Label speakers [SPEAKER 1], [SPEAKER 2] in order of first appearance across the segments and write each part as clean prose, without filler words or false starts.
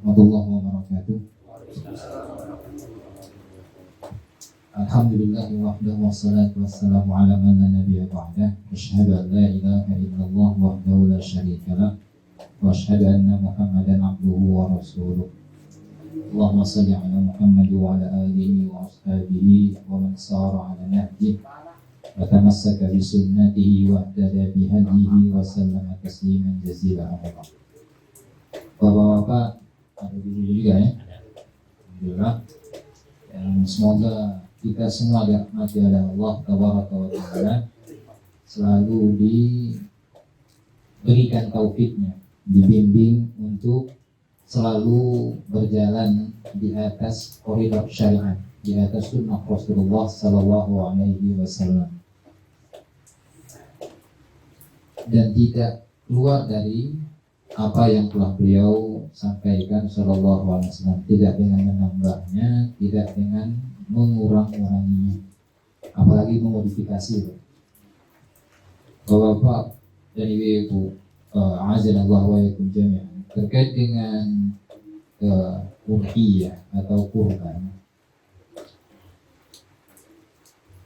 [SPEAKER 1] warahmatullahi wabarakatuh. Alhamdulillah wahdahu wassalatu wassalamu ala man la nabiyya ba'dah. Asyhadu an la ilaha illallah wahdahu la syarika lah wa asyhadu anna Muhammadan abduhu wa rasuluh. Allahumma shalli ala Muhammad wa ala alihi wa ashabihi wa man sara ala nahjihi wa tamassaka bi sunnatihi wa ihtada bi hadihi wa sallama tasliman jazilan. Bapak-bapak ada di sini juga ya. Alhamdulillah. Dan semoga kita semua dirahmati oleh Allah Tabaraka wa Ta'ala, selalu diberikan taufiknya, dibimbing untuk selalu berjalan di atas koridor syariat, di atas sunnah Rasulullah Sallallahu Alaihi Wasallam, dan tidak keluar dari apa yang telah beliau sampaikan Sallallahu Alaihi Wasallam, tidak dengan menambahnya, tidak dengan mengurang-uranginya, apalagi memodifikasi. Bapak dan ibu-ibu, azanallah wa yakum jami'an, terkait dengan udhiyah atau kurban,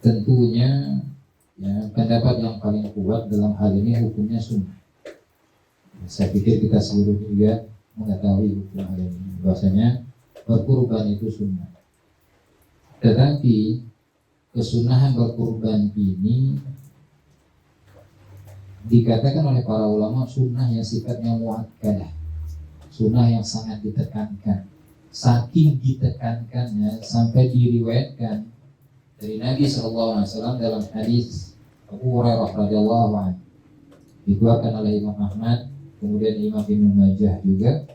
[SPEAKER 1] tentunya ya, pendapat yang paling kuat dalam hal ini hukumnya sunnah. Saya pikir kita seluruh juga mengetahui hukum hal ini, bahwasanya berkurban itu sunnah. Tetapi kesunahan berkurban ini dikatakan oleh para ulama sunnah yang sifatnya muakkadah, sunnah yang sangat ditekankan. Saking ditekankannya sampai diriwayatkan dari Nabi SAW dalam hadis Abu Hurairah radhiyallahu anhu, dikeluarkan oleh Imam Ahmad, kemudian Imam Ibnu Majah juga.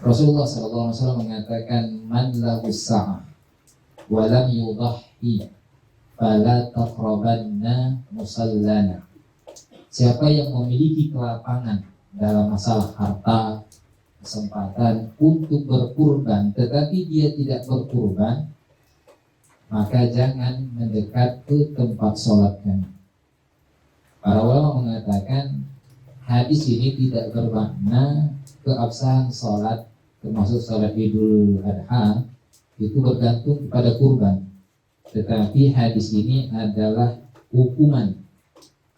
[SPEAKER 1] Rasulullah SAW mengatakan, man lahu sa'ah wa lam yudahhi fala taqrabanna musallana. Siapa yang memiliki kelapangan dalam masalah harta, kesempatan untuk berkurban, tetapi dia tidak berkurban, maka jangan mendekat ke tempat sholat kami. Para ulama mengatakan hadis ini tidak bermakna keabsahan sholat, termasuk sholat Idul Adha, itu bergantung kepada kurban. Tetapi hadis ini adalah hukuman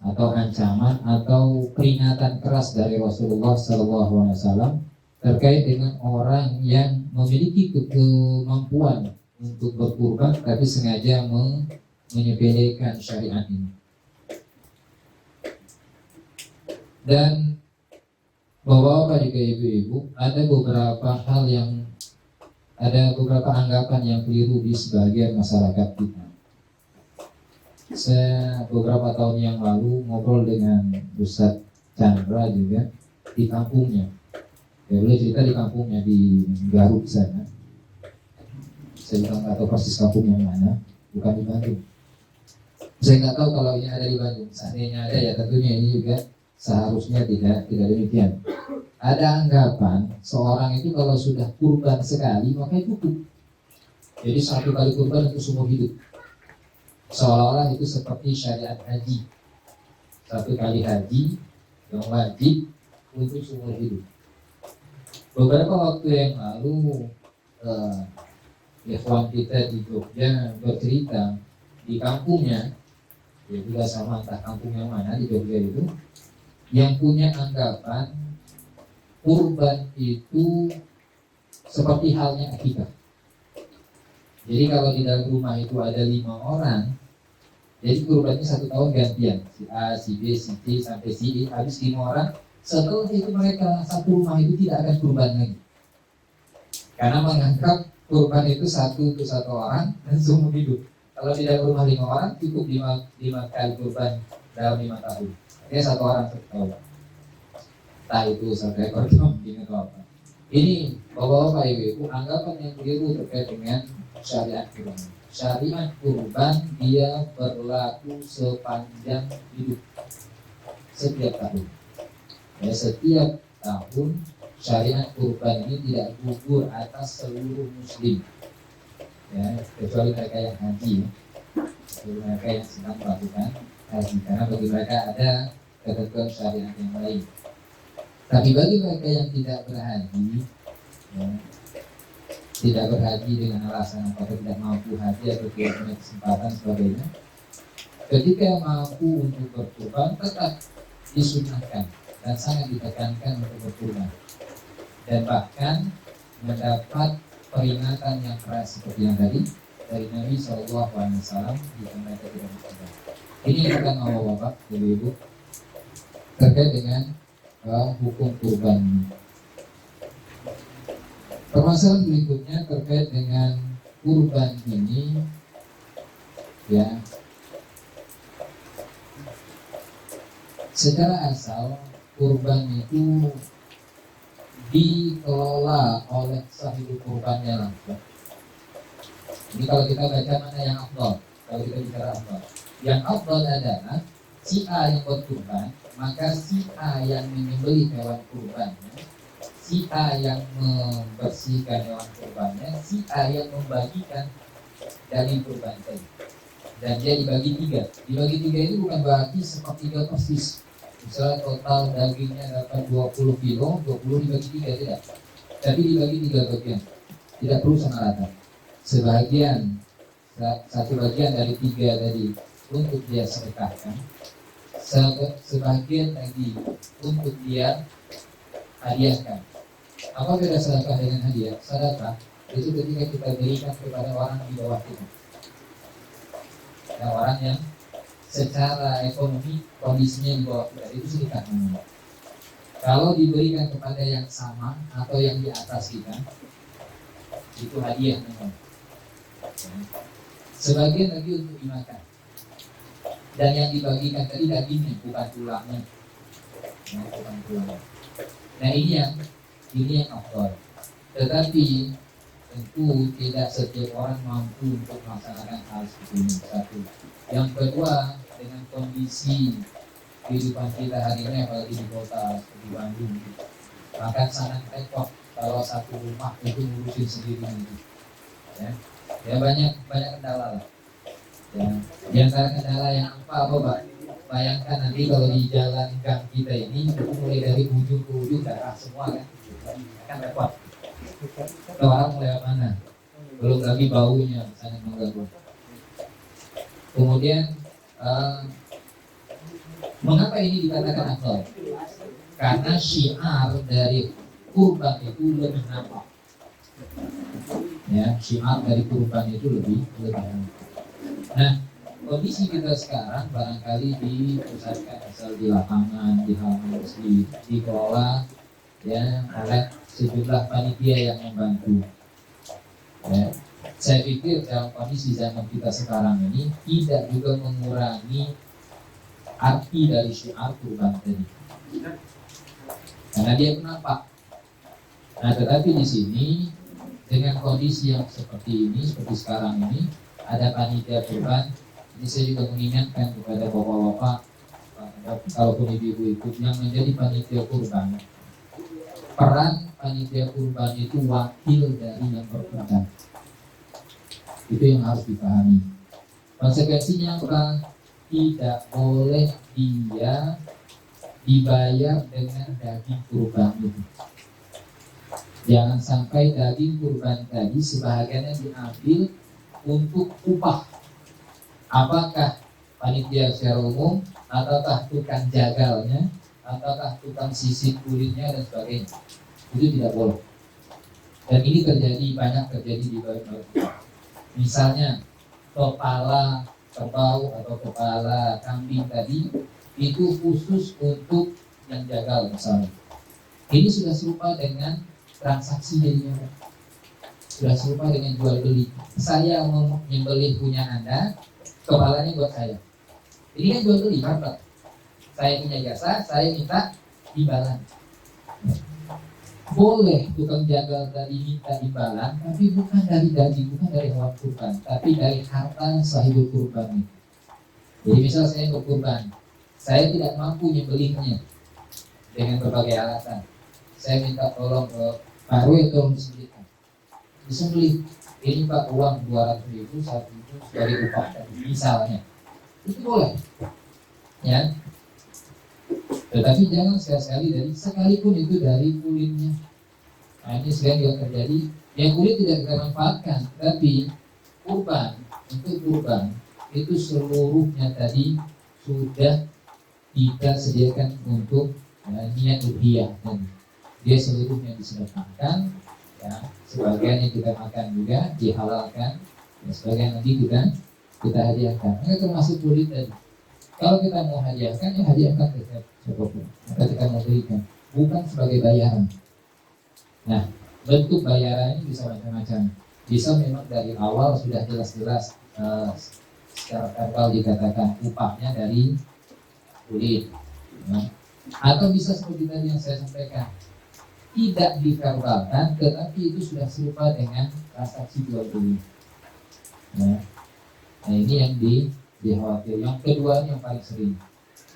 [SPEAKER 1] atau ancaman atau peringatan keras dari Rasulullah SAW terkait dengan orang yang memiliki kemampuan untuk berkurban tapi sengaja menyepelekan syariat ini. Dan bapak-bapak juga ibu-ibu, ada beberapa anggapan yang keliru di sebagian masyarakat kita. Saya beberapa tahun yang lalu ngobrol dengan Ustadz Chandra juga di kampungnya. Ya, boleh cerita di kampungnya di Garut sana. Saya nggak tahu persis kampungnya mana, bukan di Bandung. Saya nggak tahu kalau ini ada di Bandung. Seandainya ada ya tentunya ini juga seharusnya tidak demikian. Ada anggapan seorang itu kalau sudah kurban sekali maka cukup. Jadi satu kali kurban untuk seumur hidup. Seolah-olah itu seperti syariat haji. Satu kali haji yang wajib untuk seumur hidup. Beberapa waktu yang lalu ikhwan kita di Jogja bercerita di kampungnya, ya juga sama entah kampung yang mana di Jogja itu, yang punya anggapan kurban itu seperti halnya akikah. Jadi kalau di dalam rumah itu ada 5 orang, jadi kurbannya 1 tahun gantian, si A, si B, si C sampai si I, habis 5 orang. Setelah itu mereka satu rumah itu tidak akan kurban lagi, karena menganggap kurban itu satu orang dan seumur hidup. Kalau di dalam rumah 5 orang cukup 5 kali kurban dalam 5 tahun. Artinya 1 orang 1 tahun. Entah itu 1 ekor kambing atau apa. Ini bapak-bapak ibu-ibu anggapan yang keliru terkait dengan syariat kurban. Syariat kurban dia berlaku sepanjang hidup, setiap tahun. Ya, setiap tahun syariat kurban ini tidak gugur atas seluruh muslim. Ya, kecuali mereka yang haji, kecuali mereka yang sedang melakukan haji, karena bagi mereka ada ketentuan syariat yang lain. Tapi bagi mereka yang tidak berhaji, ya, tidak berhaji dengan alasan apakah tidak mampu haji atau tidak punya kesempatan sebagainya, ketika mampu untuk berkurban tetap disunahkan dan sangat ditekankan untuk berkurban, dan bahkan mendapat peringatan yang keras seperti yang tadi dari Nabi SAW jika mereka tidak berkurban. Ini yang akan mau Bapak, Ibu, terkait dengan hukum kurban. Permasalahan berikutnya terkait dengan kurban ini, ya, secara asal kurban itu dikelola oleh sahibul kurbannya langsung. Ini kalau kita baca mana yang afdal, kalau kita bicara afdal, yang afdal adalah si A yang buat kurban, maka si A yang menyembelih hewan kurbannya, si A yang membersihkan hewan kurbannya, si A yang membagikan daging kurban tadi. Dan dia dibagi tiga. Dibagi tiga itu bukan berarti sepertiga persis. Misalnya total dagingnya dapat 20 kilo, 20 dibagi tiga, tidak. Tapi dibagi tiga bagian. Tidak perlu sama rata. Sebagian, satu bagian dari tiga tadi untuk dia sedekahkan, sebagian lagi untuk dia hadiahkan. Apa beda sedekah dengan hadiah? Sedekah itu ketika kita berikan kepada orang di bawah kita, orang yang secara ekonomi kondisinya di bawah kita, itu sedekah namanya. Kalau diberikan kepada yang sama atau yang di atas kita, itu hadiah namanya. Sebagian lagi untuk dimakan, dan yang dibagikan tadi dagingnya, bukan tulangnya. Bukan tulangnya. Nah ini yang afdal. Tetapi tentu tidak setiap orang mampu untuk melaksanakan hal seperti ini. Satu. Yang kedua, dengan kondisi kehidupan kita hari ini, apalagi di kota seperti Bandung, maka sangat repot kalau satu rumah itu ngurusin sendiri gitu. Ya banyak kendala lah. Ya, di antara kendala yang apa Pak? Bayangkan nanti kalau di jalan gang kita ini itu mulai dari ujung ke ujung darah semua kan repot. Kalau orang mau lewat mana? Belum lagi baunya sangat mengganggu. Kemudian mengapa ini dikatakan afdal? Karena syiar dari kurban itu lebih nampak. Ya, syiar dari kurban itu lebih nampak. Nah, kondisi kita sekarang barangkali dipusatkan asal di lapangan, di halaman masjid, dikelola ya oleh sejumlah panitia yang membantu. Ya, saya pikir dalam kondisi zaman kita sekarang ini tidak juga mengurangi arti dari syiar kurban tadi, karena dia nampak. Nah, tetapi di sini dengan kondisi yang seperti ini, seperti sekarang ini, ada panitia kurban. Ini saya juga mengingatkan kepada bapak-bapak, kalaupun ibu-ibu ikut yang menjadi panitia kurban. Peran panitia kurban itu wakil dari yang berkurban. Itu yang harus dipahami. Konsekuensinya apa? Tidak boleh dia dibayar dengan daging kurban itu. Jangan sampai daging kurban tadi sebahagiannya diambil untuk upah. Apakah panitia secara umum, ataukah tukang jagalnya, ataukah tukang sisir kulitnya dan sebagainya. Itu tidak boleh. Dan ini banyak terjadi di bawah. Misalnya kepala kerbau atau kepala kambing tadi itu khusus untuk yang jagal misalnya. Ini sudah serupa dengan transaksi jadinya. Sudah serupa dengan jual beli. Saya mau menyembelih punya Anda, kepalanya buat saya. Ini kan jual beli, harta. Saya punya jasa, saya minta imbalan. Boleh tukang jagal tadi minta imbalan, tapi bukan dari daging, bukan dari hewan kurban, tapi dari harta sahibul kurban itu. Jadi misal saya berkurban, saya tidak mampu nyembelihnya dengan berbagai alasan. Saya minta tolong ke Pak RW, tolong disembelihkan. Disembelih, ini Pak uang 200.000, satu itu dari upah tadi, misalnya. Itu boleh, ya. Tetapi jangan sekali-sekali sekalipun itu dari kulitnya. Nah, ini sering juga terjadi. Yang kulit tidak kita manfaatkan, tapi kurban, untuk kurban itu seluruhnya tadi sudah kita sediakan untuk niat udhiyah, dan dia seluruhnya disedekahkan, ya, sebagian yang kita makan juga dihalalkan, ya, sebagian lagi juga kita hadiahkan. Ini termasuk kulit tadi. Kalau kita mau hadiahkan, ya hadiahkan ke siapapun. Maka kita mau berikan, bukan sebagai bayaran. Nah, bentuk bayaran ini bisa macam-macam. Bisa memang dari awal sudah jelas-jelas secara verbal dikatakan upahnya dari kulit, ya. Atau bisa seperti tadi yang saya sampaikan, tidak diverbalkan, tetapi itu sudah serupa dengan transaksi jual beli. Nah, ini yang dikhawatir. Yang kedua yang paling sering,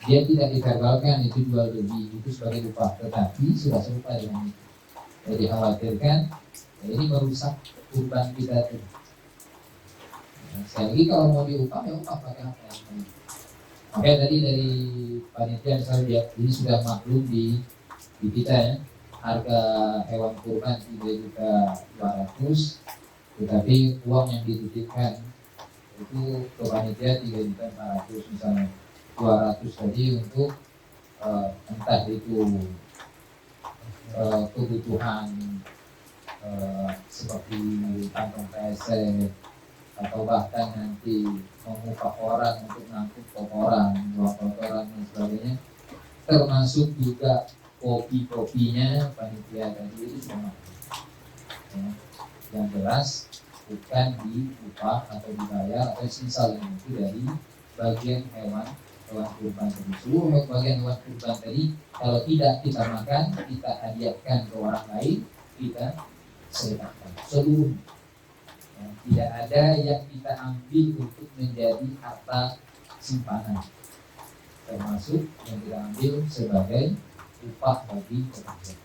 [SPEAKER 1] dia tidak diverbalkan itu jual beli, itu sebagai upah, tetapi sudah serupa dengan itu. Jadi dikhawatirkan ini merusak kurban kita tuh. Nah, sekali lagi kalau mau diupah ya upah pakai apa yang lain. Oke, tadi dari panitia misalnya ini sudah maklum di kita ya, harga hewan kurban 3.200.000, tetapi uang yang dititipkan itu ke panitia 3.400.000 misalnya, 200 tadi untuk entah itu kebutuhan seperti kantong pesek, atau bahkan nanti mengupah orang untuk mengangkut kotoran, buang kotoran dan sebagainya, termasuk juga kopi-kopinya panitia tadi itu semua. Ya, yang jelas bukan diupah atau dibayar atau sisa yang itu dari bagian hewan kurban tadi. Seluruh bagian hewan kurban tadi kalau tidak kita makan, kita hadiahkan ke orang lain, kita sedekahkan seluruh. Ya, tidak ada yang kita ambil untuk menjadi harta simpanan, termasuk yang kita ambil sebagai upah bagi pekerja.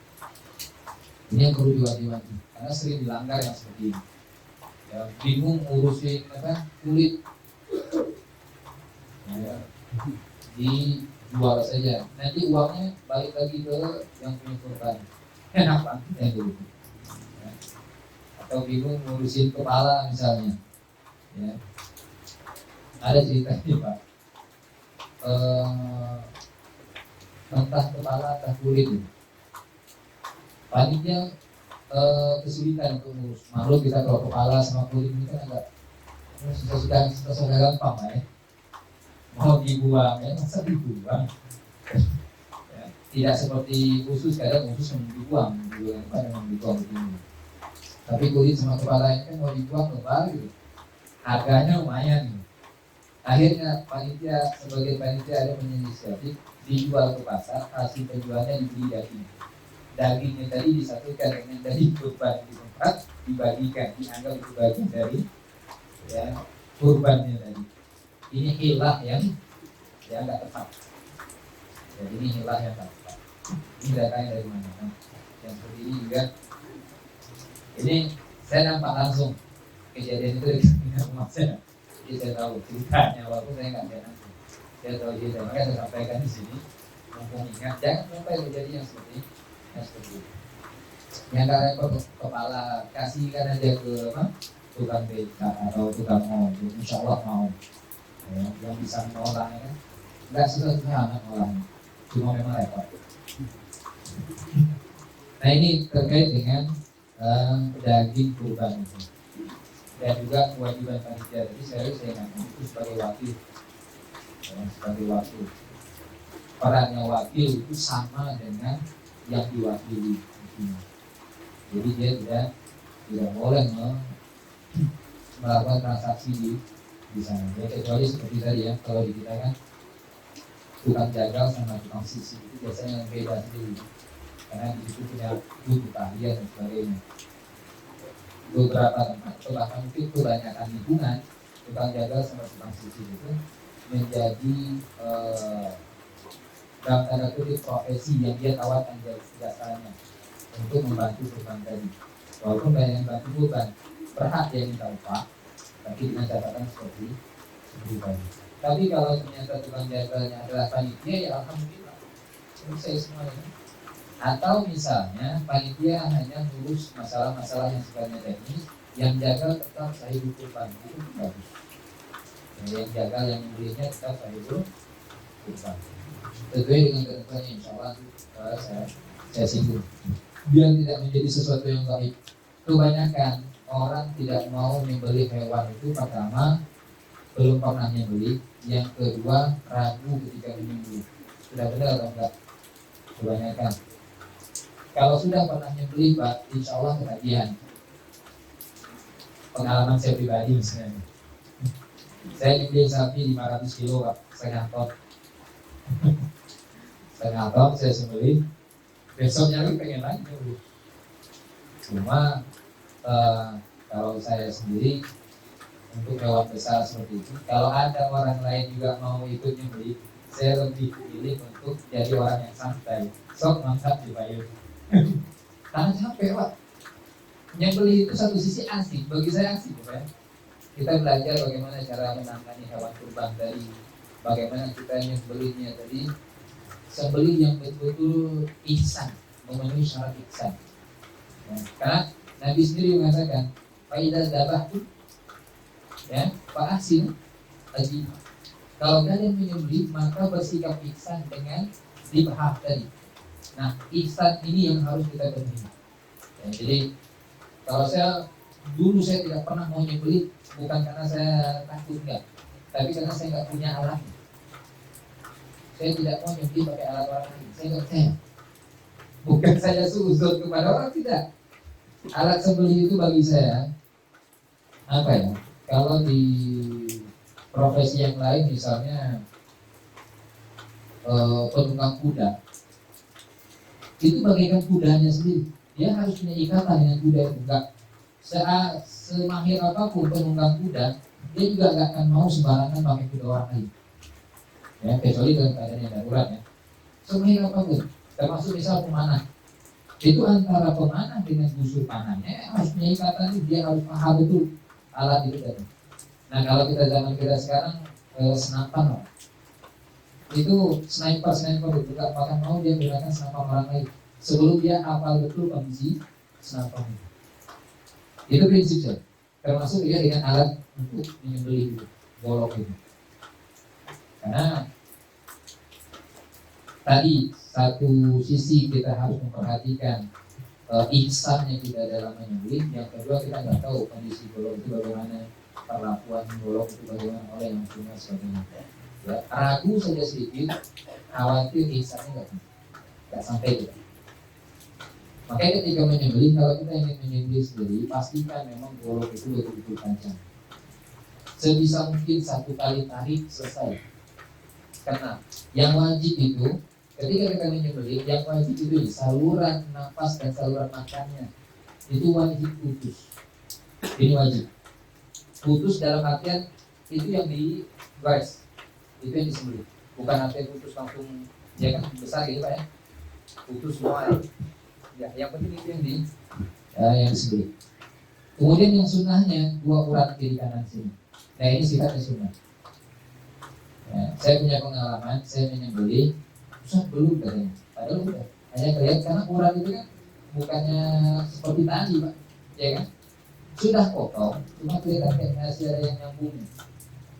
[SPEAKER 1] Ini yang perlu diwajibkan, karena sering dilanggar yang seperti ini. Ya, bingung ngurusin kulit, ya, dijual saja, nanti uangnya balik lagi ke yang punya kurban. Enak banget ya gitu. Ya. Atau bingung ngurusin kepala misalnya, ya. Ada ceritanya Pak, entah kepala entah kulit, panitia kesulitan untuk ngurus. Malu kita kalau kepala sama kulit ini kan agak susah gampang lah ya. Mau dibuang ya, masa dibuang? Ya, tidak seperti usus, kadang usus yang dibuang begini. Tapi kulit sama kepala ini kan mau dibuang lebar gitu. Harganya lumayan gitu. Akhirnya panitia sebagai panitia ada menginisiatif dijual ke pasar, hasil penjualnya dibeli daging. Dagingnya tadi disatukan dengan daging kurban di tempat, dibagikan, dianggap itu bagian dari ya kurbannya tadi. Ini hilah yang nggak tepat. Jadi ini hilah yang nggak tepat. Ini datanya dari mana? Nah, yang seperti ini juga. Ini saya nampak langsung kejadian itu di rumah saya. Jadi saya tahu ceritanya, walaupun saya nggak lihat langsung. Saya tahu cerita, makanya saya sampaikan di sini. Mumpung ingat, jangan sampai terjadi yang seperti itu. Yang kalian kepala kasihkan aja ke tukang beca atau tukang mobil, insya Allah mau. Ya, yang bisa mengolahnya kan nggak susah-susah anak ngolahnya, cuma memang repot. Nah ini terkait dengan daging kurban itu, dan juga kewajiban panitia. Jadi saya ingatkan itu sebagai wakil, sebagai wakil. Perannya wakil itu sama dengan yang diwakili. Jadi dia tidak boleh melakukan transaksi di sana. Ya, kecuali seperti tadi ya, kalau di kita kan tukang jagal sama tukang sisi itu biasanya yang beda sendiri, karena di situ punya butuh keahlian dan sebagainya. Beberapa tempat, bahkan mungkin kebanyakan lingkungan, tukang jagal sama tukang sisi itu menjadi dalam tanda kutip profesi yang dia tawarkan jasanya untuk membantu kurban tadi. Walaupun banyak yang bantu kurban, berhak dia minta upah, tapi dengan catatan seperti tadi. Tapi kalau ternyata tukang jagalnya adalah panitia, ya alhamdulillah, selesai semuanya. Atau misalnya panitia hanya ngurus masalah-masalah yang sifatnya teknis, yang jaga tetap sahibul kurban, itu bagus. Yang jaga, yang membelinya tetap sahibul kurban. Sesuai dengan ketentuannya, insya Allah saya singgung. Biar tidak menjadi sesuatu yang gaib. Kebanyakan orang tidak mau membeli hewan itu, pertama belum pernah membeli, yang kedua ragu ketika menyembelih. Sudah benar atau enggak? Kebanyakan. Kalau sudah pernah menyembelih, Pak, insya Allah ketagihan. Pengalaman saya pribadi misalnya, saya nyembelih sapi 500 kilo, Pak, setengah ton. Setengah ton saya sembelih, besoknya lagi pengen lagi nyembelih. Cuma kalau saya sendiri untuk hewan besar seperti itu, kalau ada orang lain juga mau ikut nyembelih, saya lebih pilih untuk jadi orang yang santai. Sok mantap di payung. Karena capek, Pak. Nyembelih itu satu sisi asik, bagi saya asik, Pak. Kita belajar bagaimana cara menangani hewan kurban tadi, bagaimana kita nyembelihnya tadi, sembelih yang betul-betul ihsan, memenuhi syarat ihsan. Ya, karena Nabi sendiri mengatakan, "Faidah dzabahtu ya, Pak Asin lagi. Kalau kalian menyembelih, maka bersikap ihsan dengan dibahas tadi. Nah, ihsan ini yang harus kita penuhi. Ya, jadi kalau saya tidak pernah mau nyembelih, bukan karena saya takut, enggak, tapi karena saya nggak punya alat. Saya tidak mau nyembelih pakai alat orang lain. Saya nggak percaya. Bukan saya suzon kepada orang, tidak. Alat sembelih itu bagi saya apa ya? Kalau di profesi yang lain, misalnya penunggang kuda, itu bagaikan kudanya sendiri. Dia harus punya ikatan dengan kuda itu. Enggak semahir apapun penunggang kuda, dia juga nggak akan mau sembarangan pakai kuda orang lain. Ya, kecuali dalam keadaan yang darurat ya. Semahir apapun, termasuk misal pemanah, itu antara pemanah dengan busur panahnya harus punya ikatan. Dia harus paham betul alat itu tadi. Nah, kalau kita zaman kita sekarang senapan, itu sniper itu nggak akan mau dia menggunakan senapan orang lain sebelum dia hafal betul kondisi senapan itu. Itu prinsip saya. Termasuk dia dengan alat untuk menyembelih itu, golok itu. Karena tadi satu sisi kita harus memperhatikan ihsannya kita dalam menyembelih. Yang kedua, kita nggak tahu kondisi golok itu bagaimana, perlakuan golok itu bagaimana oleh yang punya sebagainya. Ya, ragu saja sedikit, khawatir ihsannya nggak sampai kita. Makanya ketika menyembelih, kalau kita ingin menyembelih sendiri, pastikan memang golok itu betul-betul tajam. Sebisa mungkin satu kali tarik selesai. Karena yang wajib itu, ketika kita menyembelih, yang wajib itu saluran nafas dan saluran makannya itu wajib putus. Ini wajib putus dalam artian itu yang di guys, itu yang disembelih. Bukan artinya putus langsung, ya kan besar gitu Pak ya, putus semua ya. Yang penting itu yang disembelih. Kemudian yang sunnahnya 2 urat kiri kanan sini. Nah, ini sifatnya sunnah. Ya, saya punya pengalaman, saya menyembelih, Ustaz belum katanya, padahal udah. Hanya kelihatan karena urat itu kan bukannya seperti tadi Pak, ya kan? Sudah potong, cuma kelihatan kayak masih ada yang nyambung.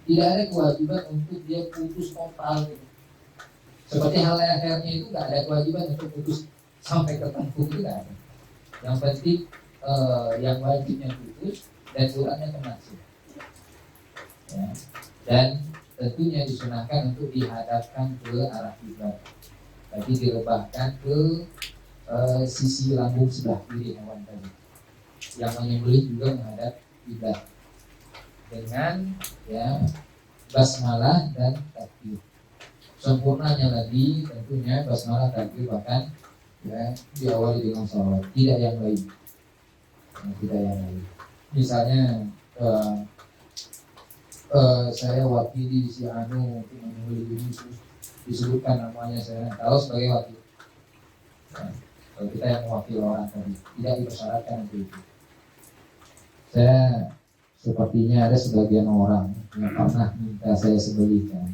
[SPEAKER 1] Tidak ada kewajiban untuk dia putus total gitu. Seperti hal lehernya itu nggak ada kewajiban untuk putus sampai ke tengkuk, itu nggak ada. Yang penting yang wajibnya putus dan uratnya kena. Ya. Dan tentunya disunahkan untuk dihadapkan ke arah kiblat. Tadi direbahkan ke sisi lambung sebelah kiri hewan tadi. Yang menyembelih juga menghadap kiblat dengan ya basmalah dan takbir. Sempurnanya lagi tentunya basmalah, takbir, bahkan ya diawali dengan sholawat, tidak yang lain. Tidak yang lain. Misalnya saya wakili si Anu untuk menyembelih ini, disebutkan namanya, saya tahu sebagai wakil. Nah, kalau kita yang mewakili orang tadi, tidak dipersyaratkan untuk itu. Saya sepertinya ada sebagian orang yang pernah minta saya sembelihkan,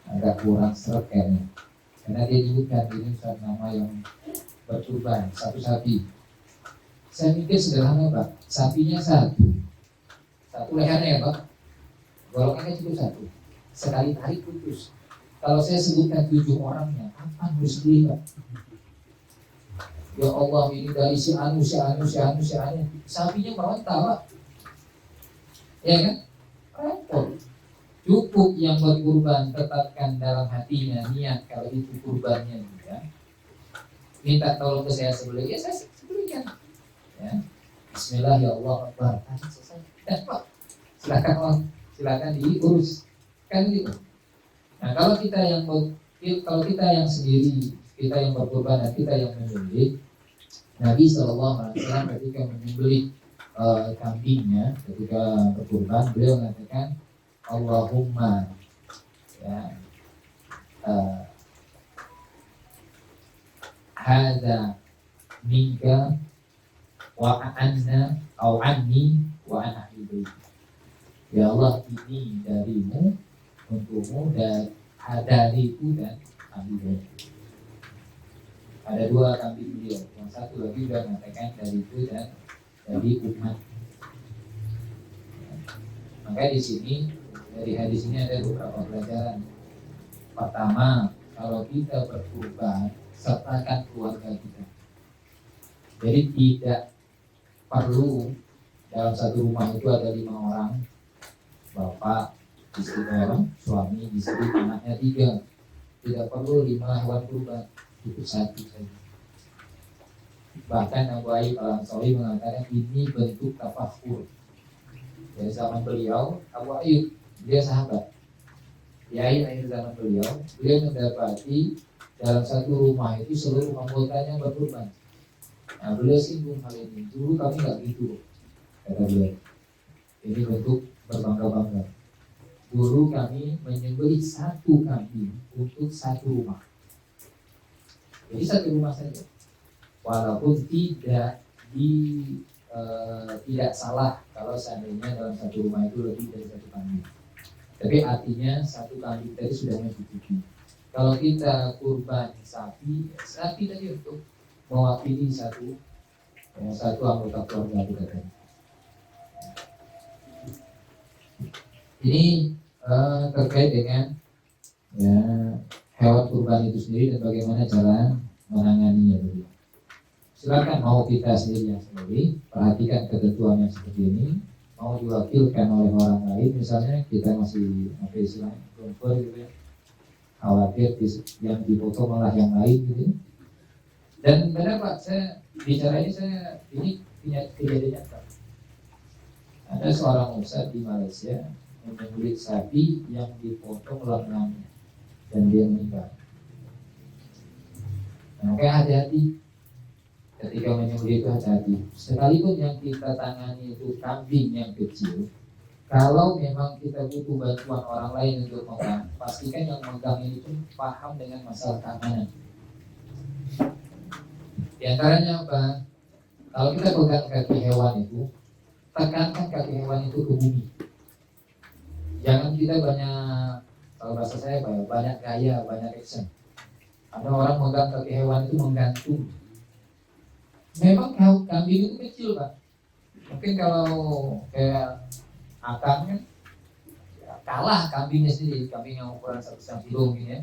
[SPEAKER 1] agak kurang seret kayaknya. Karena dia nyebutkan ini Ustaz nama yang berkurban, satu sapi. Saya mikir sederhana Pak, sapinya satu lehernya ya Pak, golongannya cuma satu, sekali tarik putus. Kalau saya sebutkan 7 orangnya, apa harus beli Pak? Ya Allah, ini dari si anu, sapinya meronta Pak, ya kan? Repot. Cukup yang berkurban tetapkan dalam hatinya niat kalau itu kurbannya juga. Minta tolong ke saya sebelum ya saya sebelumkan. Ya. Bismillah ya Allah Akbar. Selesai. Dan Pak, silakan diurus kan gitu. Nah kalau kita yang sendiri, kita yang berkurban dan kita yang menyembelih, Nabi SAW ketika menyembelih kambingnya ketika berkurban, beliau mengatakan Allahumma ya hadza minka wa anna au anni wa an ahli baiti. Ya Allah, ini darimu, untukmu, dan dariku dan ahli baiti. Ada 2 kambing beliau, yang satu lagi sudah mengatakan dariku dan dari umat. Maka di sini dari hadis ini ada beberapa pelajaran. Pertama, kalau kita berkurban, sertakan keluarga kita. Jadi tidak perlu dalam satu rumah itu ada 5 orang, bapak, istri 2, suami, istri, anaknya 3. Tidak perlu 5 hewan kurban, cukup 1 saja. Bahkan Abu Ayyub Al-Ansari mengatakan ini bentuk tafakur. Dari zaman beliau, Abu Ayyub dia sahabat. Di akhir zaman beliau mendapati dalam satu rumah itu seluruh anggotanya berkurban. Nah, beliau singgung hal ini. Dulu kami nggak gitu, kata beliau. Ini bentuk berbangga-bangga. Dulu kami menyembelih 1 kambing untuk 1 rumah. Jadi 1 rumah saja. Walaupun tidak salah kalau seandainya dalam 1 rumah itu lebih dari 1 kambing. Tapi artinya 1 kambing tadi sudah mencukupi. Kalau kita kurban sapi tadi untuk mewakili satu anggota keluarga kita tadi. Ini terkait dengan ya, hewan kurban itu sendiri dan bagaimana cara menanganinya. Silakan mau kita sendiri yang sendiri perhatikan ketentuan yang seperti ini. Mau diwakilkan oleh orang lain, misalnya kita masih istilahnya gitu ya, khawatir yang dipoto malah yang lain gitu. Dan benar Pak, saya bicara ini punya kejadian nyata. Ada seorang ustadz di Malaysia menyembelih sapi yang dipotong lengannya dan dia meninggal. Nah, kayak hati-hati. Ketika menyembelih itu hati-hati. Sekalipun yang kita tangani itu kambing yang kecil, kalau memang kita butuh bantuan orang lain untuk megang, pastikan yang megang itu paham dengan masalah keamanan. Di antaranya apa? Kalau kita pegang kaki hewan itu, tekankan kaki hewan itu ke bumi. Jangan kita banyak, kalau bahasa saya banyak gaya, banyak action. Ada orang megang kaki hewan itu menggantung. Memang kambing itu kecil Pak. Mungkin kalau kayak akang kan ya, kalah kambingnya sendiri. Kambing yang ukuran 1 kilo ini ya,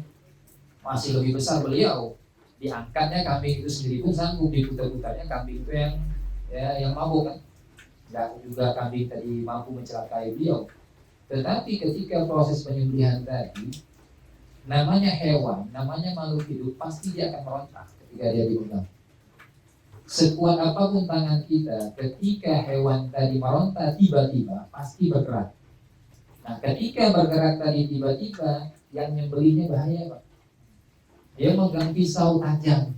[SPEAKER 1] masih lebih besar beliau. Diangkatnya kambing itu sendiri pun sanggup, diputar-putarnya kambing itu yang mabuk kan. Enggak juga kambing tadi mampu mencelakai beliau. Tetapi ketika proses penyembelihan tadi, namanya hewan, namanya makhluk hidup, pasti dia akan meronta ketika dia diundang. Sekuat apapun tangan kita, ketika hewan tadi meronta tiba-tiba pasti bergerak. Nah, ketika bergerak tadi tiba-tiba, yang nyembelihnya bahaya Pak. Dia megang pisau tajam.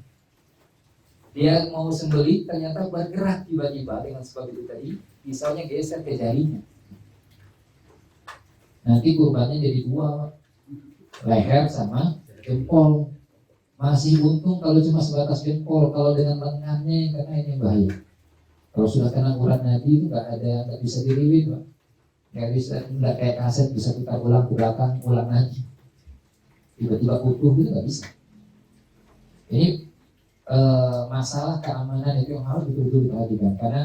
[SPEAKER 1] Dia mau sembelih, ternyata bergerak tiba-tiba dengan sebab itu tadi, pisaunya geser ke jarinya. Nanti kurbannya jadi 2, leher sama jempol. Masih untung kalau cuma sebatas jempol, kalau dengan lengannya karena ini bahaya. Kalau sudah kena urat nadi itu nggak bisa diriwin Pak. Nggak kayak kaset bisa putar ulang ke belakang, ulang lagi. Tiba-tiba utuh itu nggak bisa. Ini masalah keamanan itu yang harus betul-betul diperhatikan, karena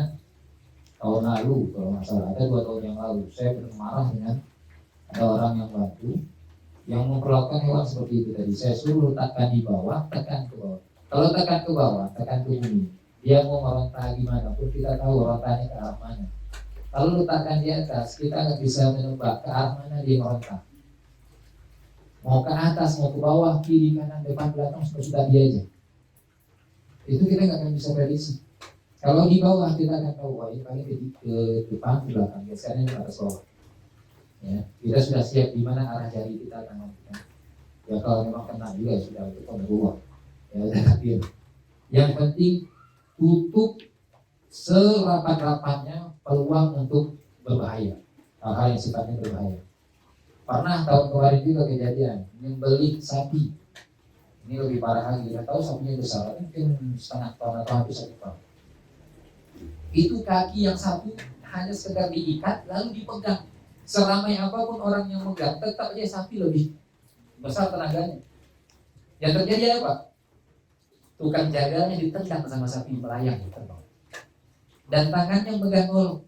[SPEAKER 1] tahun lalu kalau nggak salah ada 2 tahun yang lalu saya pernah marah dengan ada orang yang bantu yang memperlakukan hewan seperti itu tadi. Saya suruh letakkan di bawah, tekan ke bawah. Kalau tekan ke bawah, tekan ke bumi, dia mau meronta gimana pun kita tahu rontanya ke arah mana. Kalau letakkan di atas, kita nggak bisa menebak ke arah mana dia meronta. Mau ke atas, mau ke bawah, kiri, kanan, depan, belakang, sudah dia aja. Itu kita nggak akan bisa prediksi. Kalau di bawah kita akan tahu, wah ini paling ke depan, ke belakang, biasanya ke atas bawah. Ya, kita sudah siap di mana arah jari kita akan melakukan. Ya kalau memang kena juga sudah itu berubah. Ya udah takdir. Yang penting tutup serapat-rapatnya peluang untuk berbahaya, hal-hal yang sifatnya berbahaya. Pernah tahun kemarin juga kejadian nyembelih sapi. Ini lebih parah lagi, kita tahu sapinya besar, mungkin setengah ton atau hampir 1 ton. Itu kaki yang satu hanya sekedar diikat lalu dipegang. Seramai apapun orang yang megang, tetap aja sapi lebih besar tenaganya. Yang terjadi apa? Tukang jaganya ditendang sama sapi melayang terbang. Dan tangannya megang golok.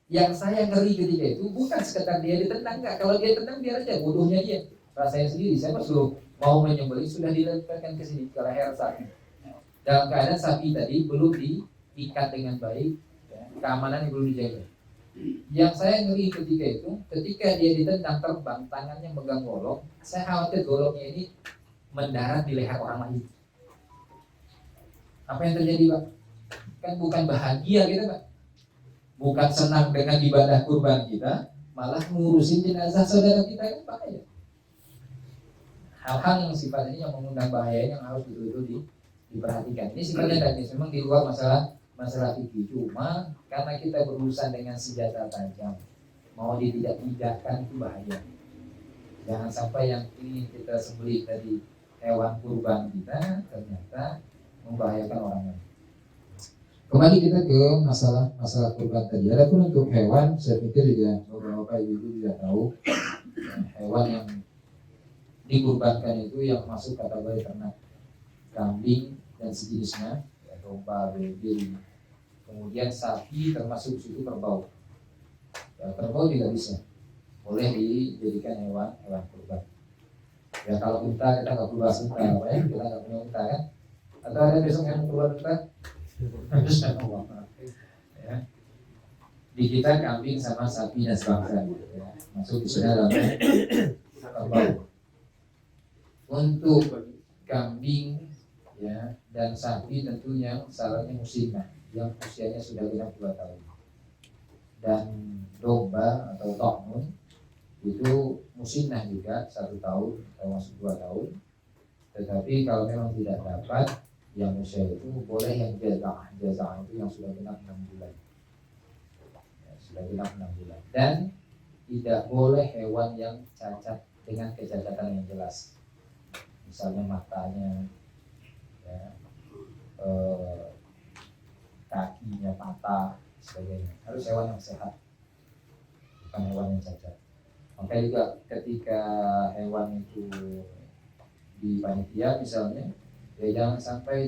[SPEAKER 1] Yang saya ngeri ketika itu bukan sekedar dia ditendang, enggak. Kalau dia tendang biar aja, bodohnya dia. Rasanya sendiri, saya suruh mau menyembelih sudah dilemparkan ke sini ke leher sapi. Dalam keadaan sapi tadi belum diikat dengan baik, ya, keamanan yang belum dijaga. Yang saya ngeri ketika itu, ketika dia ditendang terbang, tangannya megang golok, saya khawatir goloknya ini mendarat di leher orang lain. Apa yang terjadi, Pak? Kan bukan bahagia kita, Pak. Bukan senang dengan ibadah kurban kita, malah ngurusin jenazah saudara kita, kan bahaya. Hal-hal yang sifatnya yang mengundang bahaya yang harus betul-betul diperhatikan. Ini sifatnya teknis, memang di luar masalah fikih. Cuma karena kita berurusan dengan senjata tajam, mau tidak-tidakkan itu bahaya. Jangan sampai yang ingin kita sembelih tadi hewan kurban kita ternyata membahayakan orang lain. Kembali kita ke masalah kurban tadi. Adapun untuk hewan, saya pikir juga beberapa ibu juga tahu hewan yang dikurbankan itu yang masuk kategori ternak, kambing dan sejenisnya, ya, domba, babi, kemudian sapi termasuk situ kerbau. Ya, kerbau juga bisa, boleh dijadikan hewan kurban. Ya kalau unta kita nggak perlu bahas unta, apa ya? Kita nggak punya unta kan? Atau ada besok yang kurban unta? Ya. Di kita kambing sama sapi dan sebagainya, ya. Masuk di sana dalam kerbau. Untuk kambing, ya, dan sapi tentunya salahnya musimah yang usianya sudah genap 2 tahun. Dan domba atau tokmun itu musimah juga 1 tahun termasuk 2 tahun. Tetapi kalau memang tidak dapat yang usia itu, boleh yang jazah itu yang sudah genap 6 bulan. Ya, sudah genap 6 bulan. Dan tidak boleh hewan yang cacat dengan kecacatan yang jelas. Misalnya matanya, ya, kakinya patah, sebagainya. Harus hewan yang sehat, bukan hewan yang cacat. Makanya juga ketika hewan itu di panitia misalnya, ya jangan sampai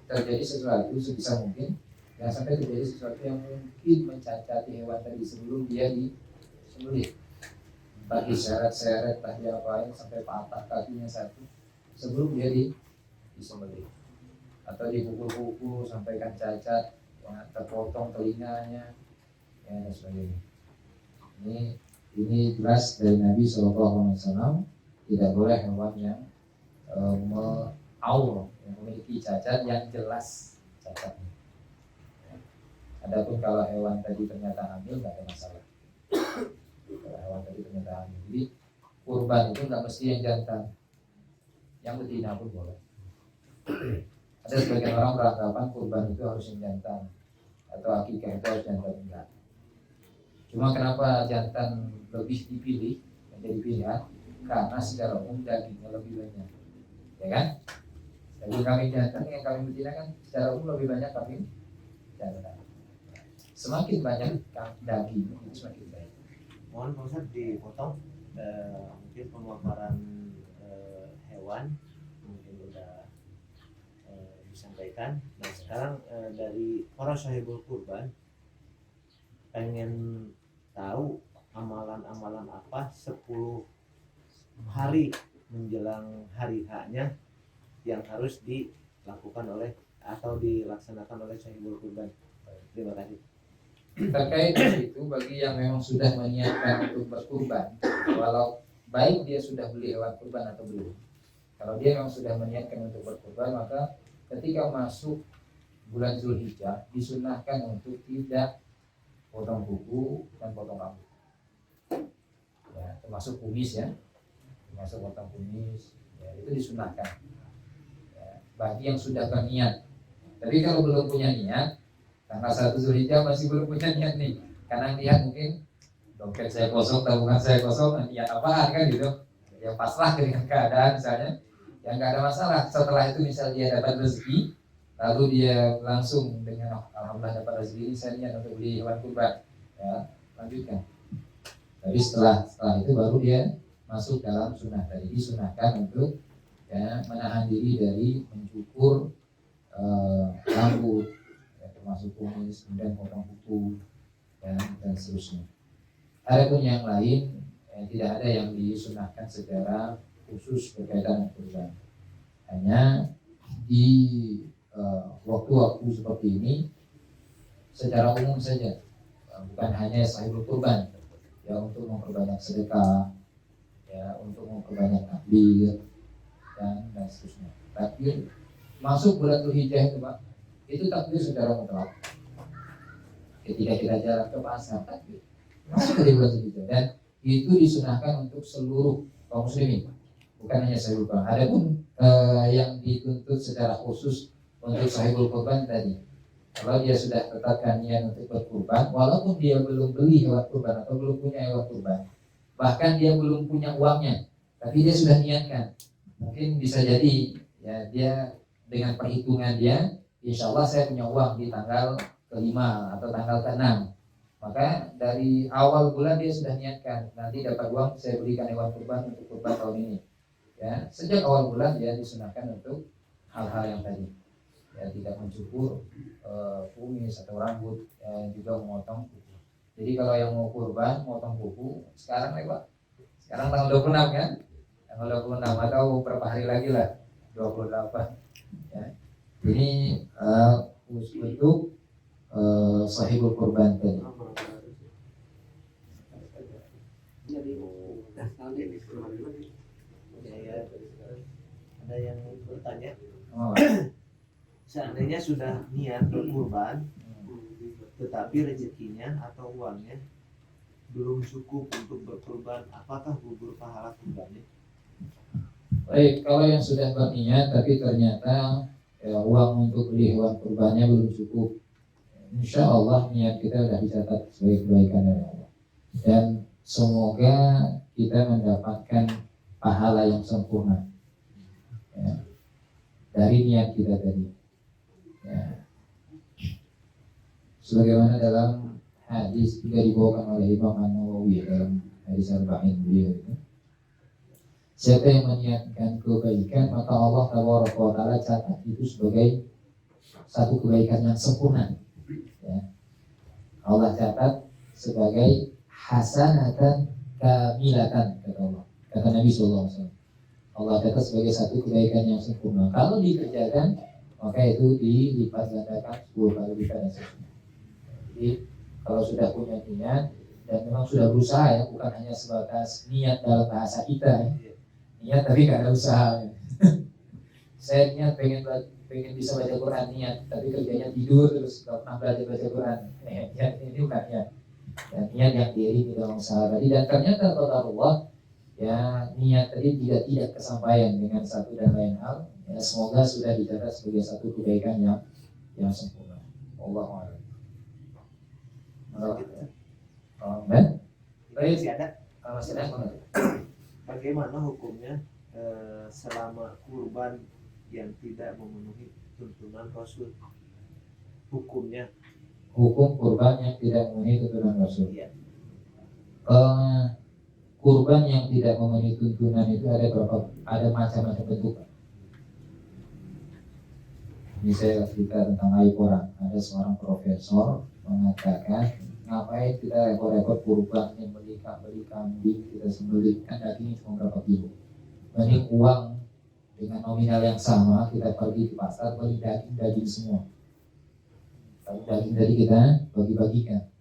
[SPEAKER 1] terjadi sesuatu sebisa mungkin, jangan sampai terjadi sesuatu yang mungkin mencacati hewan tadi sebelum dia disembelih. Entah diseret-seret, entah diapain sampai patah kakinya satu sebelum dia disembelih, atau dipukul-pukul sampai kan cacat, ya, terpotong telinganya, ya, dan sebagainya. Ini jelas dari Nabi SAW, tidak boleh hewan yang yang memiliki cacat yang jelas cacatnya. Adapun kalau hewan tadi ternyata hamil, nggak ada masalah. Kalau hewan tadi ternyata hamil, jadi kurban itu nggak mesti yang jantan, yang betina pun boleh. Ada sebagian orang beranggapan kurban itu harus yang jantan atau akikah itu harus jantan, enggak. Cuma kenapa jantan lebih dipilih menjadi pilihan? Karena secara umum dagingnya lebih banyak, ya kan? Daging kambing jantan dengan kambing betina kan secara umum lebih banyak kambing jantan. Semakin banyak daging itu semakin baik.
[SPEAKER 2] Mohon Pak Ustadz dipotong, mungkin pemaparan hewan mungkin udah disampaikan. Nah sekarang dari para sahibul kurban pengen tahu amalan-amalan apa 10 hari menjelang hari H-nya yang harus dilakukan oleh atau dilaksanakan oleh sahibul kurban. Terima kasih.
[SPEAKER 1] Terkait dengan itu, bagi yang memang sudah meniatkan untuk berkurban, walau baik dia sudah beli hewan kurban atau belum, kalau dia memang sudah meniatkan untuk berkurban, maka ketika masuk bulan Zulhijjah disunahkan untuk tidak potong kuku dan potong rambut, ya, termasuk kumis ya, termasuk potong kumis, ya, itu disunahkan ya, bagi yang sudah berniat. Tapi kalau belum punya niat, tanggal 1 Zulhijjah masih belum punya niat nih, karena lihat mungkin dompet saya kosong, tabungan saya kosong, niat apaan kan gitu, ya pasrah dengan keadaan misalnya, ya nggak ada masalah. Setelah itu misal dia dapat rezeki, lalu dia langsung dengan alhamdulillah dapat rezeki ini, saya niat untuk beli hewan kurban, ya lanjutkan. Tapi setelah itu baru dia masuk dalam sunnah tadi, disunahkan untuk ya menahan diri dari mencukur rambut, ya, termasuk kumis, kemudian potong kuku dan seterusnya. Adapun yang lain tidak ada yang disunahkan secara khusus berkaitan dengan kurban. Hanya di waktu-waktu seperti ini secara umum saja, bukan hanya sahibul kurban, ya untuk memperbanyak sedekah, ya untuk memperbanyak takbir dan seterusnya. Takbir masuk bulan Dzulhijjah itu Pak, itu takbir secara mutlak. Ketika kita jalan ke pasar, takbir masuk dari bulan Dzulhijjah, dan itu disunahkan untuk seluruh kaum muslimin, bukan hanya sahibul kurban. Adapun yang dituntut secara khusus untuk sahibul kurban tadi, kalau dia sudah tetapkan niat untuk berkurban, walaupun dia belum beli hewan kurban atau belum punya hewan kurban, bahkan dia belum punya uangnya, tapi dia sudah niatkan, mungkin bisa jadi ya dia dengan perhitungan dia, insya Allah saya punya uang di tanggal ke-5 atau tanggal ke-6, maka dari awal bulan dia sudah niatkan, nanti dapat uang saya belikan hewan kurban untuk kurban tahun ini. Ya, sejak awal bulan dia disunahkan untuk hal-hal yang tadi, ya tidak mencukur kumis atau rambut, ya, juga memotong kuku. Jadi kalau yang mau kurban, motong kuku sekarang lewat. Sekarang tanggal 26 kan? Tanggal 26 atau beberapa hari lagi lah, 28. Ya. Ini untuk sahibul kurban tadi.
[SPEAKER 2] Ada yang bertanya? Seandainya sudah niat berkurban, tetapi rezekinya atau uangnya belum cukup untuk berkurban, apakah gugur pahala kurbannya?
[SPEAKER 1] Baik, kalau yang sudah berniat tapi ternyata ya, uang untuk beli hewan kurbannya belum cukup, insya Allah niat kita sudah dicatat sebagai kebaikan dari Allah, dan semoga kita mendapatkan pahala yang sempurna ya, dari niat kita tadi. Ya. Sebagaimana dalam hadis juga dibawakan oleh Imam An-Nawawi dalam hadis Arba'in beliau itu, siapa yang meniatkan kebaikan maka Allah Taala catat itu sebagai satu kebaikan yang sempurna. Ya. Allah catat sebagai hasanatan kamilatan, kata Allah, kata Nabi SAW. Allah catat sebagai satu kebaikan yang sempurna. Kalau dikerjakan maka itu dilipat gandakan 10 kali lipat dan seterusnya. Jadi kalau sudah punya niat dan memang sudah berusaha ya, bukan hanya sebatas niat dalam bahasa kita ya. Niat tapi gak ada usaha ya. Saya niat pengen bisa baca Quran, niat tapi kerjanya tidur terus gak pernah belajar baca Quran. Niat ini bukan niat. Dan niat yang diiringi dalam usaha tadi, dan ternyata qadarullah ya, niat tadi tidak kesampaian dengan satu dan lain hal. Ya, semoga sudah dicatat sebagai satu kebaikan yang sempurna. Allahu a'lam.
[SPEAKER 2] Masih ada?
[SPEAKER 1] Masih ada.
[SPEAKER 2] Bagaimana hukumnya selama kurban yang tidak memenuhi tuntunan Rasul? Hukumnya? Hukum
[SPEAKER 1] kurban yang tidak memenuhi tuntunan Rasul.
[SPEAKER 2] Iya.
[SPEAKER 1] kurban yang tidak memenuhi tuntunan itu ada macam-macam bentuk. Ini saya cerita tentang aib orang. Ada seorang profesor mengatakan, ngapain kita repot-repot kurban yang beli kambing, kita sembelih, kan dagingnya cuma berapa kilo. Mending uang dengan nominal yang sama kita pergi ke pasar beli daging semua. Kalau daging tadi kita bagi-bagikan.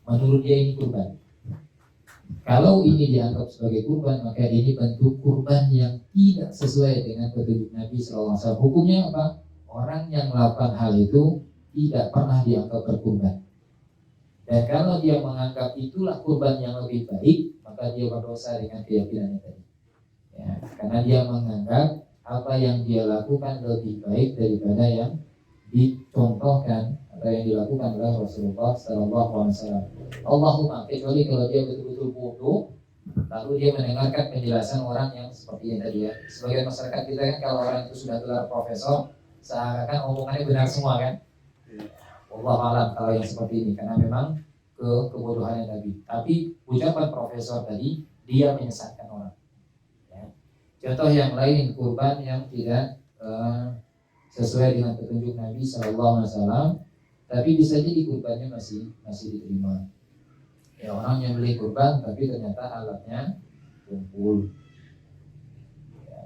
[SPEAKER 1] Menurut dia ini kurban. Kalau ini dianggap sebagai kurban, maka ini bentuk kurban yang tidak sesuai dengan petunjuk Nabi SAW. Hukumnya apa? Orang yang melakukan hal itu tidak pernah dianggap berkurban. Dan kalau dia menganggap itulah kurban yang lebih baik, maka dia berdosa dengan keyakinannya tadi. Ya, karena dia menganggap apa yang dia lakukan lebih baik daripada yang dicontohkan atau yang dilakukan oleh Rasulullah SAW. Allahumma, kecuali kalau dia betul-betul bodoh, lalu dia mendengarkan penjelasan orang yang seperti yang tadi ya. Sebagian masyarakat kita kan kalau orang itu sudah gelar profesor, seakan-akan omongannya benar semua kan. Allah alam kalau yang seperti ini, karena memang kebodohannya tadi. Tapi ucapan profesor tadi, dia menyesatkan orang. Ya. Contoh yang lain, kurban yang tidak sesuai dengan petunjuk Nabi SAW, tapi bisa jadi kurbannya masih diterima. Ya, orang yang beli kurban, tapi ternyata alatnya tumpul.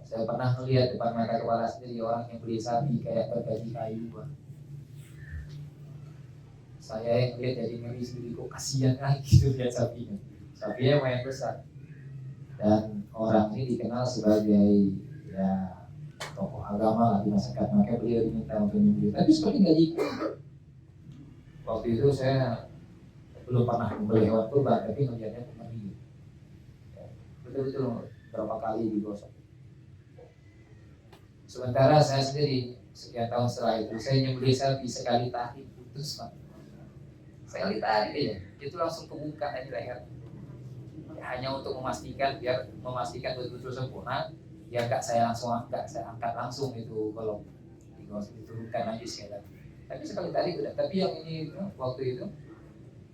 [SPEAKER 1] Saya pernah melihat depan mata kepala sendiri orang yang beli sapi kayak bergaji kayu, Bang. Saya yang lihat jadi ngeri sendiri, kok kasihan lagi gitu lihat sapinya. Sapinya lumayan besar. Dan orang ini dikenal sebagai ya tokoh agama lah di masyarakat, maka beliau diminta untuk menyembelih. Tapi seperti nggak ikut. Waktu itu saya belum pernah membeli hewan kurban, tapi melihatnya ngeri. Betul-betul berapa kali digosok. Sementara saya sendiri sekian tahun setelah itu saya nyembelih sapi sekali tarik putus, Pak. Sekali tarik aja, itu langsung kebuka di leher. Ya, hanya untuk memastikan betul-betul sempurna. Ya nggak saya angkat langsung itu kalau diturunkan lagi sekali. Tapi sekali tarik udah. Tapi yang ini waktu itu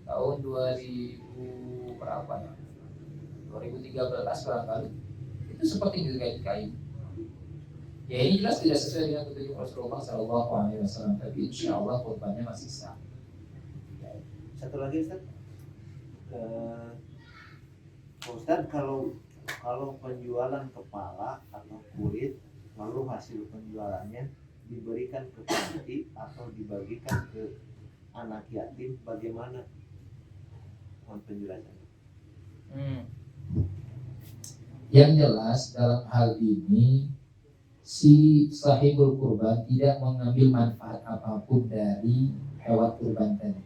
[SPEAKER 1] tahun 2000 berapa ya? 2013 barangkali. Itu seperti kayak kayu. Ya ini jelas tidak sesuai dengan petunjuk Rasulullah SAW, tapi insya Allah korbannya masih sah.
[SPEAKER 2] Satu lagi Ustaz, Ustaz kalau penjualan kepala atau kulit lalu hasil penjualannya diberikan ke panti atau dibagikan ke anak yatim, bagaimana penjelasannya?
[SPEAKER 1] Yang jelas dalam hal ini si sahibul kurban tidak mengambil manfaat apapun dari hewan kurban tadi,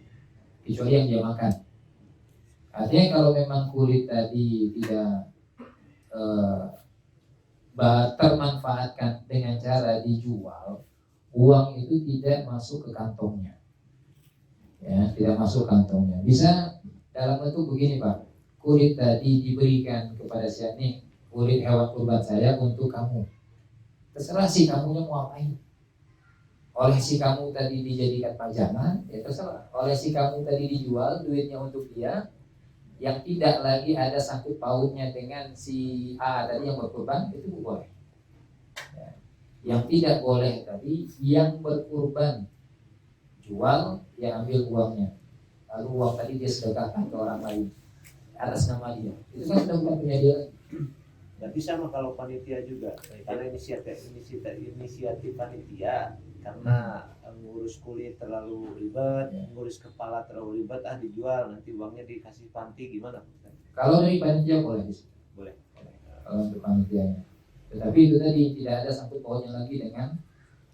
[SPEAKER 1] kecuali yang dia makan. Artinya kalau memang kulit tadi tidak termanfaatkan dengan cara dijual, uang itu tidak masuk ke kantongnya. Ya, tidak masuk kantongnya. Bisa dalam bentuk begini, Pak. Kulit tadi diberikan kepada siapa nih? Kulit hewan kurban saya untuk kamu. Terserah si kamunya mau apain. Oleh si kamu tadi dijadikan pajangan, ya terserah. Oleh si kamu tadi dijual, duitnya untuk dia, yang tidak lagi ada sangkut pautnya dengan si A tadi yang berkurban, itu boleh. Ya. Yang tidak boleh tadi yang berkurban jual, ya ambil uangnya, lalu uang tadi dia sedekahkan ke orang lain atas nama dia. Itu kan sudah bukan punya dia.
[SPEAKER 2] Tapi sama kalau panitia juga, karena inisiatif panitia, karena ngurus kulit terlalu ribet, ngurus kepala terlalu ribet, dijual nanti uangnya dikasih panti, gimana?
[SPEAKER 1] Kalau dari panitia boleh. Kalau untuk panitianya. Tetapi itu tadi tidak ada sangkut pautnya lagi dengan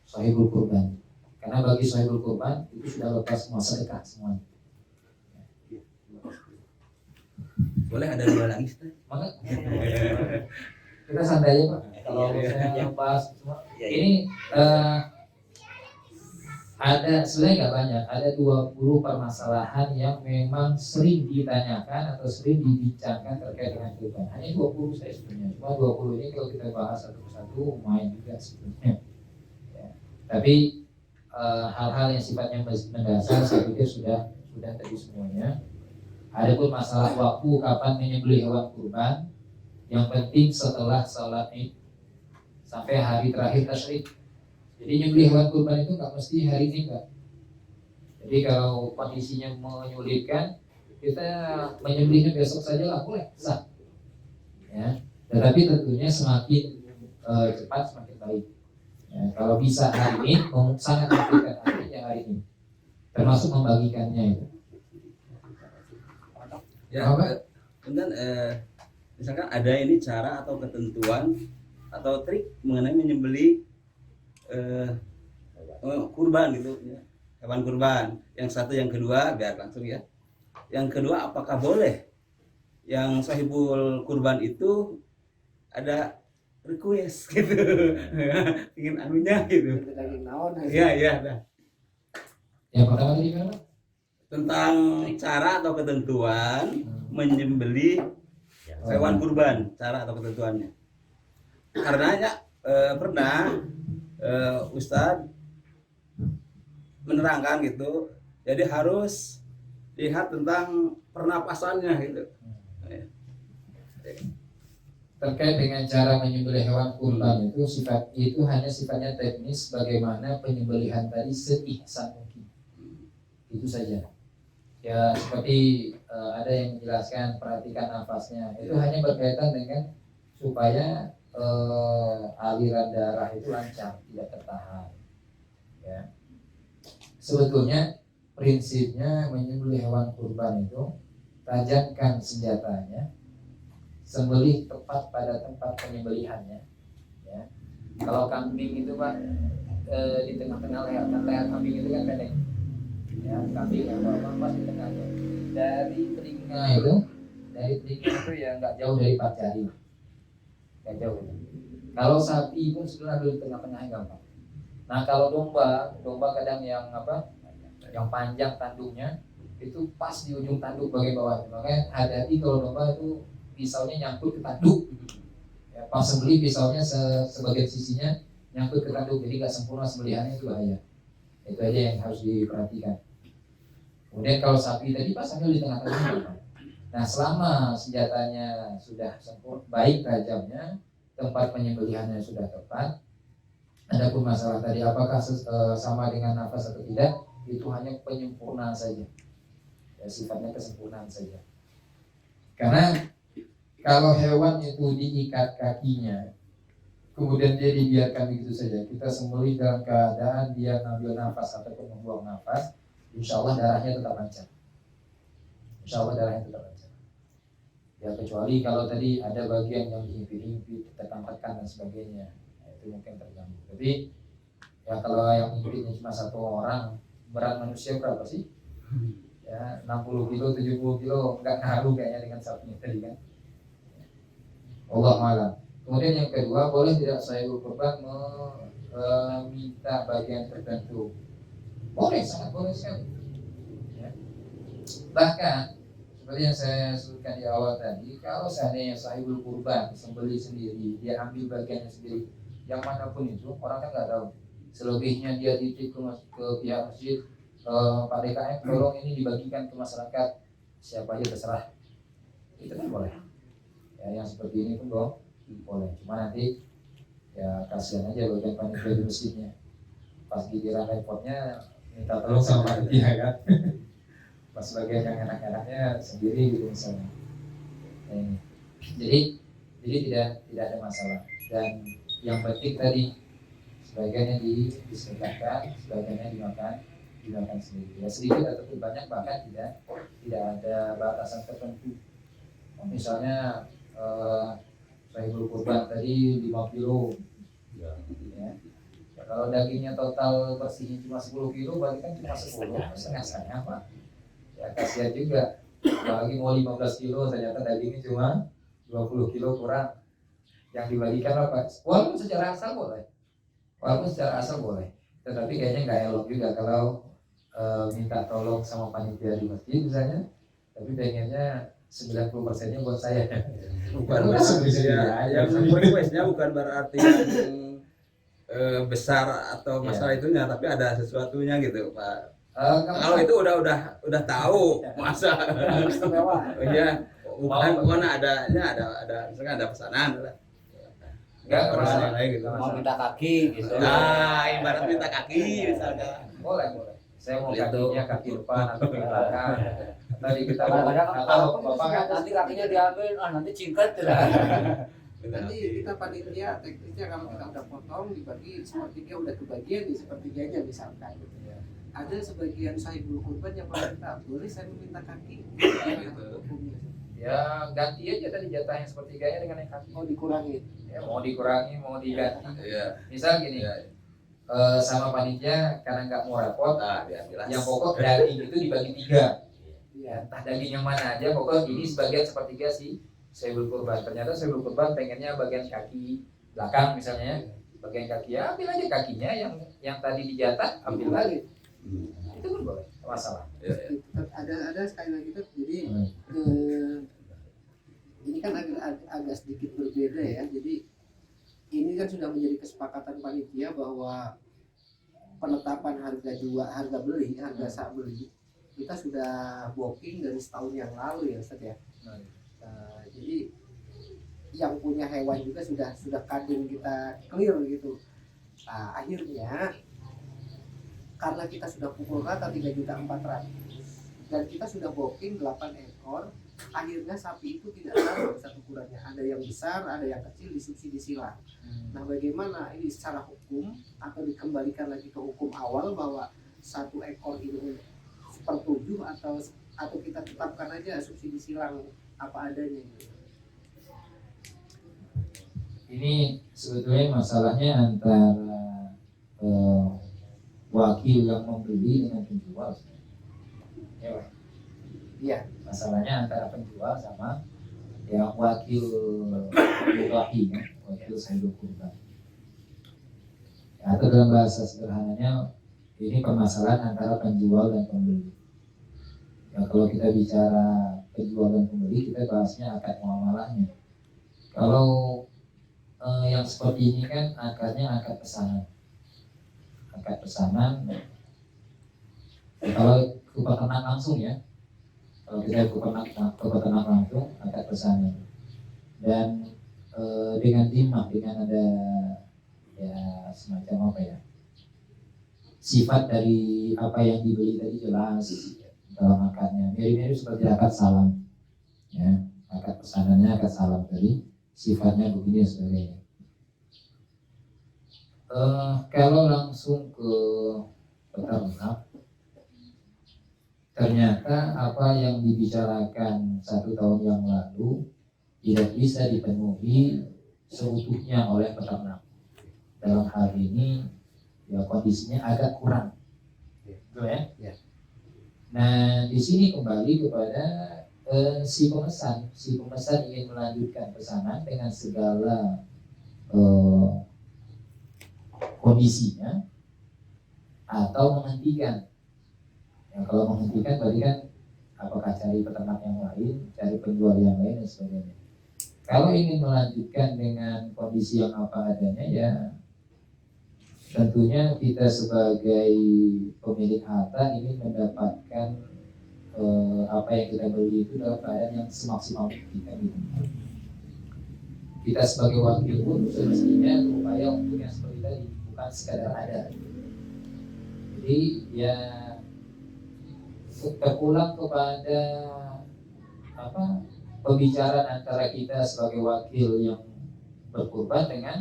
[SPEAKER 1] sahibul kurban. Karena bagi sahibul kurban itu sudah lepas semua sedekah semuanya.
[SPEAKER 3] Boleh ada dua lagi, Ustaz?
[SPEAKER 1] Maka kita santai aja, Pak. Kalau saya yang bahas semua ini ada sebenarnya nggak banyak, ada 20 permasalahan yang memang sering ditanyakan atau sering dibincangkan terkait dengan kurban. Hanya 20 saya sebenarnya. Cuma 20 ini kalau kita bahas satu persatu lumayan juga sebenarnya. Ya. Tapi hal-hal yang sifatnya mendasar saya pikir sudah tadi semuanya. Adapun masalah waktu kapan menyembelih hewan kurban, yang penting setelah sholat Id sampai hari terakhir tasyrik. Jadi nyembelih hewan kurban itu nggak mesti hari ini enggak. Jadi kalau kondisinya menyulitkan, kita menyembelihnya besok saja lah boleh, sah. Ya. Tetapi tentunya semakin cepat semakin baik. Ya, kalau bisa hari ini, sangat memungkinkan hari ini, termasuk membagikannya itu.
[SPEAKER 3] Ya, kemudian misalkan ada ini cara atau ketentuan atau trik mengenai menyembelih kurban gitu ya, hewan kurban. Yang satu, yang kedua biar langsung ya. Yang kedua, apakah boleh yang sahibul kurban itu ada request gitu, ingin anunya gitu. Iya iya.
[SPEAKER 1] Yang pertama tadi apa?
[SPEAKER 3] Tentang cara atau ketentuan menyembelih hewan kurban, cara atau ketentuannya. Karena ya pernah Ustadz menerangkan gitu, jadi harus lihat tentang pernapasannya gitu.
[SPEAKER 1] Terkait dengan cara menyembelih hewan kurban itu hanya sifatnya teknis, bagaimana penyembelihan tadi seihsan mungkin. Itu saja. Ya seperti ada yang menjelaskan perhatikan nafasnya. Itu hanya berkaitan dengan supaya aliran darah itu lancar, tidak tertahan. Ya. Sebetulnya prinsipnya menyembelih hewan kurban itu tajamkan senjatanya, sembelih tepat pada tempat penyembelihannya. Ya. Kalau kambing itu Pak di tengah-tengah leher, kan leher kambing itu kan pendek. Ya, kambing yang pas di tengahnya. Dari telinga itu ya nggak jauh dari 4 jari, nggak jauh. Kalau sapi pun sebenarnya di tengah-tengahnya gampang. Nah kalau domba kadang yang yang panjang tanduknya itu pas di ujung tanduk bagian bawah. Makanya hati-hati kalau domba itu pisaunya nyangkut ke tanduk. Ya, pas sembelih pisaunya sebagian sisinya nyangkut ke tanduk, jadi nggak sempurna sembelihannya, itu bahaya. Itu aja yang harus diperhatikan. Kemudian kalau sapi tadi pasangnya di tengah-tengah. Nah selama senjatanya sudah sempurna, baik tajamnya, tempat penyembelihannya sudah tepat. Adapun masalah tadi apakah sama dengan nafas atau tidak, itu hanya penyempurnaan saja. Ya, sifatnya kesempurnaan saja. Karena kalau hewan itu diikat kakinya, kemudian dia dibiarkan begitu saja, kita sembelih dalam keadaan dia ngambil nafas ataupun membuang nafas, insya Allah darahnya tetap lancar. Insya Allah darahnya tetap lancar. Ya kecuali kalau tadi ada bagian yang dihimpit-himpit, tekan-tekan dan sebagainya, nah, itu mungkin terganggu. Tapi ya kalau yang himpitnya cuma 1 orang, berat manusia berapa sih? Ya 60 kilo, 70 kilo, nggak ngaruh kayaknya dengan sapinya tadi kan. Allah malam. Kemudian yang kedua, boleh tidak sahibul kurban meminta bagian tertentu? Boleh, sangat boleh sekali. Ya. Bahkan seperti yang saya sebutkan di awal tadi, kalau seandainya sahibul kurban sembelih sendiri, dia ambil bagiannya sendiri, yang manapun itu, orang kan nggak tahu. Selebihnya dia titip ke pihak masjid, Pak DKM tolong ini dibagikan ke masyarakat, siapa aja terserah, itu kan boleh. Ya, yang seperti ini pun boleh. Cuma nanti ya kasihan aja bagian panitia di masjidnya, pas giliran repotnya minta tolong sama panitia kan. Pas bagian yang enak-enaknya sendiri gitu misalnya. Nah, ini. Jadi tidak ada masalah. Dan yang penting tadi sebagiannya disedekahkan, sebagiannya dimakan sendiri. Ya sedikit ataupun banyak, bahkan tidak ada batasan tertentu. Misalnya sahibul kurban tadi 5 kilo. Ya. Kalau dagingnya total bersihnya cuma 10 kilo, berarti kan cuma 10, setengah Pak. Ya kasihan juga. Apalagi mau 15 kilo, ternyata dagingnya cuma 20 kilo kurang. Yang dibagikan apa? Walaupun secara asal boleh. Tetapi kayaknya nggak elok juga kalau minta tolong sama panitia di masjid misalnya, tapi pengennya 90%-nya buat saya.
[SPEAKER 3] Bukan requestnya bukan berarti besar atau masalah itunya, tapi ada sesuatunya gitu Pak. Kalau itu udah tahu masa
[SPEAKER 4] istimewa.
[SPEAKER 3] iya bukan ada misalkan ada pesanan lah.
[SPEAKER 1] Enggak
[SPEAKER 3] Orang
[SPEAKER 1] masalah.
[SPEAKER 3] lain gitu.
[SPEAKER 4] Mau minta kaki gitu.
[SPEAKER 3] Nah, ibarat minta kaki misalkan.
[SPEAKER 1] Boleh. Saya mau
[SPEAKER 3] Itu.
[SPEAKER 1] kakinya kaki depan atau kaki belakang. Tadi kita
[SPEAKER 4] Kadang-kadang
[SPEAKER 1] atau bapak kan
[SPEAKER 4] nanti kakinya diambil, nanti cingkat tidak.
[SPEAKER 5] Nanti kita panitia teknisnya kalau kita udah potong dibagi sepertiga udah kebagian di sepertiganya misalkan. Ada sebagian sahibul kurban yang meminta boleh saya meminta kaki.
[SPEAKER 3] Gitu.
[SPEAKER 5] Hukumnya.
[SPEAKER 1] ya ganti aja tadi jatah yang sepertiganya dengan yang kaki.
[SPEAKER 5] Oh dikurangi.
[SPEAKER 1] Ya, mau dikurangi mau diganti.
[SPEAKER 3] Iya.
[SPEAKER 1] Misal gini,
[SPEAKER 3] Iya.
[SPEAKER 1] sama panitia karena nggak mau repot,
[SPEAKER 3] Nah, biar jelas.
[SPEAKER 1] yang pokok daging itu dibagi 3.
[SPEAKER 5] Iya.
[SPEAKER 1] Entah daging yang mana aja, pokok ini sebagian sepertiga si sahibul kurban. Ternyata sahibul kurban pengennya bagian kaki belakang misalnya, bagian kaki ya ambil aja kakinya, yang tadi dijatah ambil lagi. Itu pun boleh, nggak masalah.
[SPEAKER 3] Iya, iya.
[SPEAKER 5] Ada sekali lagi tuh jadi ini kan agak sedikit berbeda ya. Jadi ini kan sudah menjadi kesepakatan panitia bahwa penetapan harga beli, harga sah beli kita sudah booking dari setahun yang lalu ya Ustaz ya. Jadi yang punya hewan juga sudah kadung kita clear gitu. Nah, akhirnya karena kita sudah pukul rata 3.400.000 dan kita sudah booking 8 ekor, akhirnya sapi itu tidak sama besar ukurannya, ada yang besar, ada yang kecil, disubsidi silang. Nah, bagaimana ini secara hukum atau dikembalikan lagi ke hukum awal bahwa 1 ekor ini sepertujuh atau kita tetapkan aja subsidi silang apa adanya gitu.
[SPEAKER 1] Ini sebetulnya masalahnya antara wakil yang membeli dengan penjual. Ya, Pak.
[SPEAKER 5] Iya.
[SPEAKER 1] Masalahnya antara penjual sama yang wakil murahi, wakil sahibul kurban. Ya, atau dalam bahasa sederhananya ini permasalahan antara penjual dan pembeli. Ya, kalau kita bicara penjual dan pembeli, kita bahasnya akad muamalahnya. Kalau yang seperti ini kan akarnya akad pesanan. Akad pesanan. Kalau ke peternak langsung ya, kalau kita ke peternak langsung akad pesanan. Dan dengan timah, dengan ada ya semacam apa ya, sifat dari apa yang dibeli tadi jelas dalam akadnya, mirip-mirip seperti akad salam ya, akad pesanannya akad salam tadi sifatnya begini sebagainya. Kalau langsung ke peternak, ternyata apa yang dibicarakan 1 tahun yang lalu tidak bisa dipenuhi seutuhnya oleh peternak. Dalam hal ini ya kondisinya agak kurang, betul ya?
[SPEAKER 5] Ya.
[SPEAKER 1] Nah di sini kembali kepada si pemesan ingin melanjutkan pesanan dengan segala kondisinya atau menghentikan. Ya, kalau menghentikan berarti kan apakah cari peternak yang lain, cari penjual yang lain dan sebagainya. Kalau ingin melanjutkan dengan kondisi yang apa adanya ya tentunya kita sebagai pemilik harta ingin mendapatkan apa yang kita beli itu dalam keadaan yang semaksimal mungkin gitu. Kita sebagai wakil pun semestinya berupaya untuk yang seperti tadi, bukan sekadar ada. Jadi ya terpulang kepada apa pembicaraan antara kita sebagai wakil yang berkurban dengan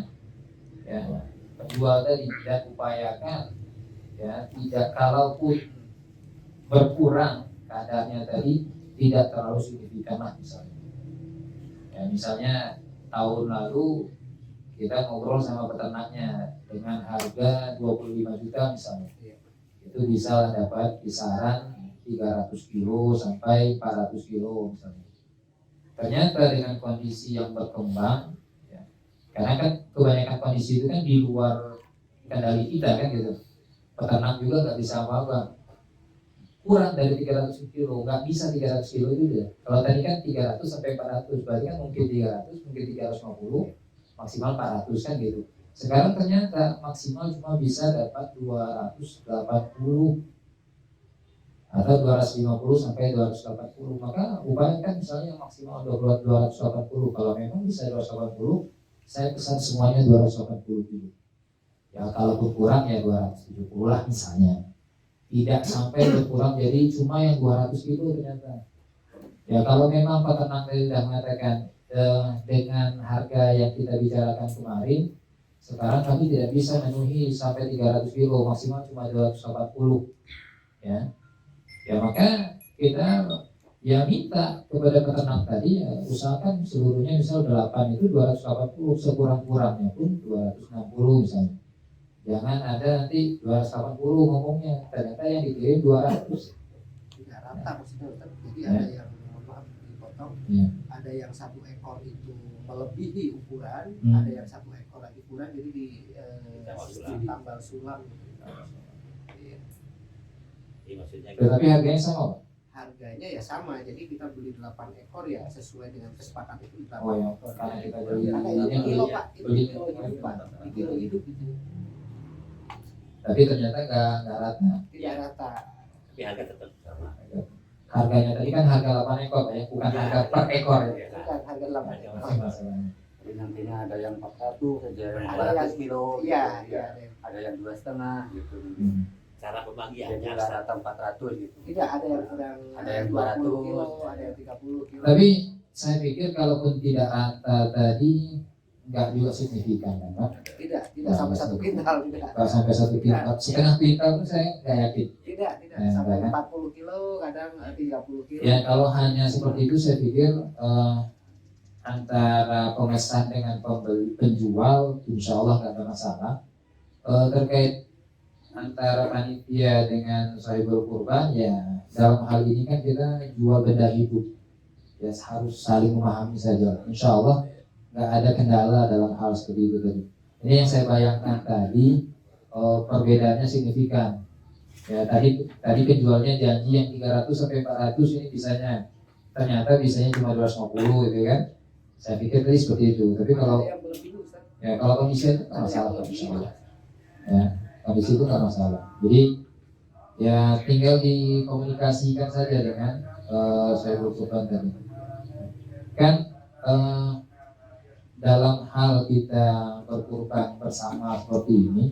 [SPEAKER 1] ya penjual tadi, dan upayakan ya tidak, kalaupun berkurang kadarnya tadi tidak terlalu signifikan lah misalnya. Ya misalnya tahun lalu kita ngobrol sama peternaknya dengan harga 25 juta misalnya, itu bisa dapat kisaran 300 kilo sampai 400 kilo misalnya. Ternyata dengan kondisi yang berkembang ya, karena kan kebanyakan kondisi itu kan di luar kendali kita kan gitu, peternak juga nggak bisa apa-apa, kurang dari 300 kilo, nggak bisa 300 kilo itu ya. Kalau tadi kan 300 sampai 400, berarti kan mungkin 300, mungkin 350, maksimal 400 kan gitu. Sekarang ternyata maksimal cuma bisa dapat 280 atau 250 sampai 280. Maka upayakan misalnya maksimal 280. Kalau memang bisa 280, saya pesan semuanya 280 kilo. Ya kalaupun kurang ya 270 lah misalnya. Tidak sampai berkurang jadi cuma yang 200 kilo ternyata. Ya kalau memang peternak tadi sudah mengatakan dengan harga yang kita bicarakan kemarin, sekarang kami tidak bisa memenuhi sampai 300 kilo, maksimal cuma 280. Ya, ya maka kita ya minta kepada peternak tadi ya, usahakan seluruhnya misal 8 itu 280, sekurang-kurangnya pun 260 misalnya. Jangan ada nanti 280 ngomongnya, ternyata yang dikirim 200.
[SPEAKER 5] Tidak rata maksudnya Ustaz. Jadi
[SPEAKER 1] Ya.
[SPEAKER 5] ada yang mohon maaf dipotong,
[SPEAKER 1] Ya.
[SPEAKER 5] ada yang 1 ekor itu melebihi ukuran,
[SPEAKER 1] Hmm.
[SPEAKER 5] ada yang 1 ekor lagi kurang, jadi ditambal sulam. Iya.
[SPEAKER 4] Jadi maksudnya
[SPEAKER 1] Tetapi harganya sama Pak?
[SPEAKER 5] Harganya ya sama, jadi kita beli 8 ekor ya sesuai dengan kesepakatan itu 8
[SPEAKER 1] Oh ya,
[SPEAKER 5] ekor.
[SPEAKER 1] karena kita beli
[SPEAKER 5] Karena
[SPEAKER 1] ini
[SPEAKER 5] itu kilo
[SPEAKER 1] beli-
[SPEAKER 5] Pak, itu
[SPEAKER 1] beli-
[SPEAKER 5] kilo hidup Pak, ini kilo hidup gitu.
[SPEAKER 1] tapi ternyata nggak rata.
[SPEAKER 5] Tidak rata.
[SPEAKER 4] tapi harga tetap sama.
[SPEAKER 1] Harganya tadi kan harga 8 ekor Pak ya, bukan harga per ekor ya.
[SPEAKER 5] Bukan harga 8 ekor.
[SPEAKER 1] Masih masalahnya.
[SPEAKER 6] Jadi nantinya ada yang 400, ada yang
[SPEAKER 5] Ada yang
[SPEAKER 6] 400 kilo,
[SPEAKER 5] Iya,
[SPEAKER 6] gitu,
[SPEAKER 5] iya.
[SPEAKER 6] ada yang 2,5 gitu.
[SPEAKER 1] Hmm.
[SPEAKER 4] Cara
[SPEAKER 6] Jadi
[SPEAKER 4] pembagiannya
[SPEAKER 6] nggak rata 400 gitu.
[SPEAKER 5] Tidak ada yang kurang,
[SPEAKER 6] Ada yang
[SPEAKER 5] 20
[SPEAKER 6] 200.
[SPEAKER 5] kilo, ada yang 30 kilo.
[SPEAKER 1] Tapi saya pikir kalaupun tidak rata tadi nggak juga signifikan kan Pak?
[SPEAKER 5] tidak sampai 1 kintal, tidak.
[SPEAKER 1] Kalau sampai 1 kintal, setengah kintal pun saya nggak yakin.
[SPEAKER 5] Tidak
[SPEAKER 1] Ya,
[SPEAKER 5] sampai
[SPEAKER 1] kan?
[SPEAKER 5] 40 kilo, kadang 30 kilo.
[SPEAKER 1] Ya kalau hanya seperti itu saya pikir antara pemesan dengan penjual insya Allah nggak ada masalah. Terkait antara panitia dengan sahibul kurban ya dalam hal ini kan kita jual benda hidup ya harus saling memahami saja. Insya Allah nggak ada kendala dalam hal seperti itu tadi. Ini yang saya bayangkan tadi perbedaannya signifikan. Ya tadi penjualnya janji yang 300 sampai 400 ini bisanya ternyata bisanya cuma 250 gitu kan. Saya pikir tadi seperti itu. Tapi kalau
[SPEAKER 5] Ada yang berlebih Ustaz.
[SPEAKER 1] ya kalau kondisi itu nggak masalah Pak, insya Allah. Ya kondisi itu nggak masalah. Jadi ya tinggal dikomunikasikan saja dengan saya berkorban tadi. Kan dalam hal kita berkurban bersama seperti ini,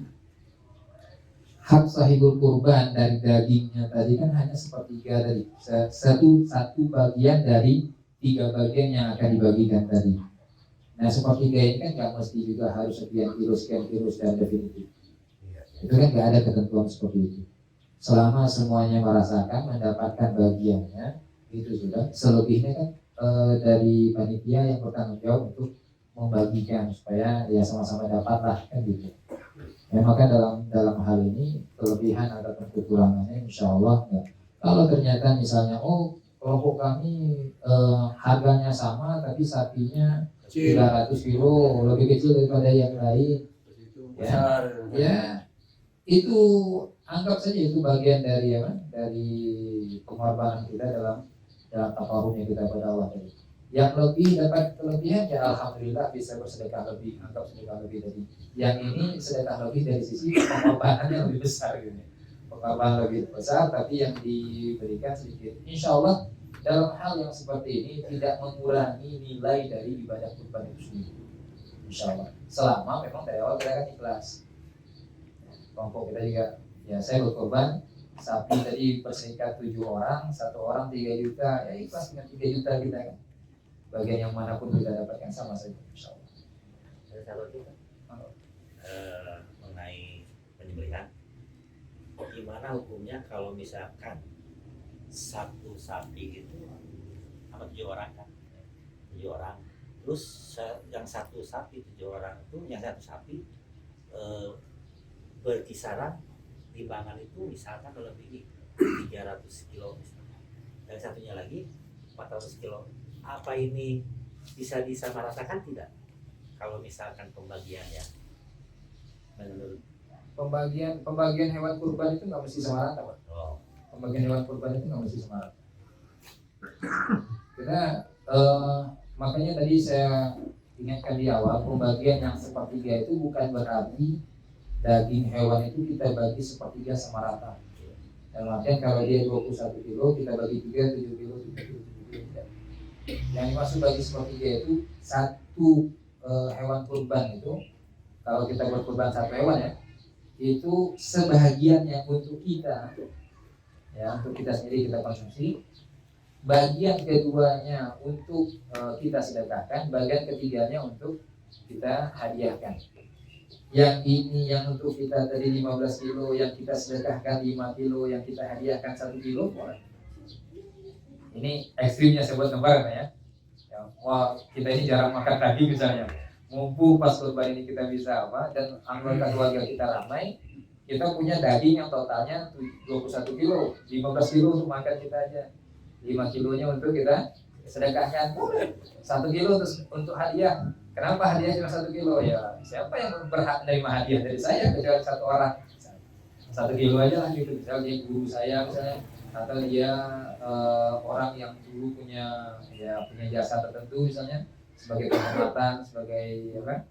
[SPEAKER 1] hak sahibul kurban dari dagingnya tadi kan hanya sepertiga dari satu bagian dari 3 bagian yang akan dibagikan tadi. Nah sepertiga ini kan nggak mesti juga harus sekian kilo dan definitif. Itu kan nggak ada ketentuan seperti itu. Selama semuanya merasakan mendapatkan bagiannya, itu sudah. Selebihnya kan dari panitia yang bertanggung jawab untuk membagikan supaya ya sama-sama dapat lah kan gitu. Ya, maka dalam hal ini kelebihan ataupun kekurangannya insya Allah enggak. Kalau ternyata misalnya kelompok kami harganya sama tapi sapinya 300 kilo lebih kecil daripada yang lain,
[SPEAKER 6] Besar.
[SPEAKER 1] ya itu anggap saja itu bagian dari apa? Dari pengorbanan kita dalam takarrum yang kita pada Allah tadi. Yang lebih dapat kelebihan ya alhamdulillah bisa bersedekah lebih, anggap sedekah lebih tadi. Yang ini sedekah lebih dari sisi pengorbanan yang lebih besar gitu. Pengorbanan lebih besar tapi yang diberikan sedikit. Insya Allah dalam hal yang seperti ini tidak mengurangi nilai dari ibadah kurban itu sendiri. Insya Allah. Selama memang dari awal kita kan ikhlas. Kelompok kita juga ya saya berkorban sapi tadi berserikat 7 orang, 1 orang 3 juta, ya ikhlas dengan 3 juta kita kan. Bagian yang manapun kita dapatkan sama saja insya Allah.
[SPEAKER 4] Ada satu lagi Pak. Mengenai penyembelihan, gimana hukumnya kalau misalkan satu sapi itu sama 7 orang kan, 7 orang, terus yang satu sapi 7 orang itu, yang satu sapi berkisaran timbangan itu misalkan lebih 300 kilo misalkan, dan satunya lagi 400 kilo. Apa ini bisa disamaratakan tidak kalau misalkan pembagiannya menurut
[SPEAKER 1] Pembagian hewan kurban itu nggak mesti sama rata, Pak.
[SPEAKER 4] oh,
[SPEAKER 1] Pembagian hewan kurban itu nggak mesti sama rata. Kita makanya tadi saya ingatkan di awal, pembagian yang sepertiga itu bukan berarti daging hewan itu kita bagi sepertiga sama rata. Dalam artian kalau dia 21 kilo kita bagi 3, 7 kilo, 7 kilo, 7 kilo. Yang dimaksud bagi sepertiga itu satu hewan kurban itu, kalau kita berkurban satu hewan ya, itu sebahagiannya untuk kita, ya untuk kita sendiri kita konsumsi, bagian keduanya untuk kita sedekahkan, bagian ketiganya untuk kita hadiahkan. Yang ini yang untuk kita tadi 15 kilo, yang kita sedekahkan 5 kilo, yang kita hadiahkan 1 kilo, boleh. Ini ekstrimnya saya buat gambaran ya. Wah, kita ini jarang makan daging misalnya. Mumpung pas kurban ini kita bisa apa, dan anggota keluarga kita ramai, kita punya daging yang totalnya 21 kilo, 15 kilo untuk makan kita aja, 5 kilonya untuk kita sedekahkan, 1 kilo untuk hadiah. Kenapa hadiah cuma 1 kilo? Ya siapa yang berhak menerima hadiah dari saya kecuali 1 orang, 1 kilo aja lah gitu. Misalnya dia guru saya misalnya, atau dia orang yang dulu punya jasa tertentu misalnya, sebagai penghormatan, sebagai apa,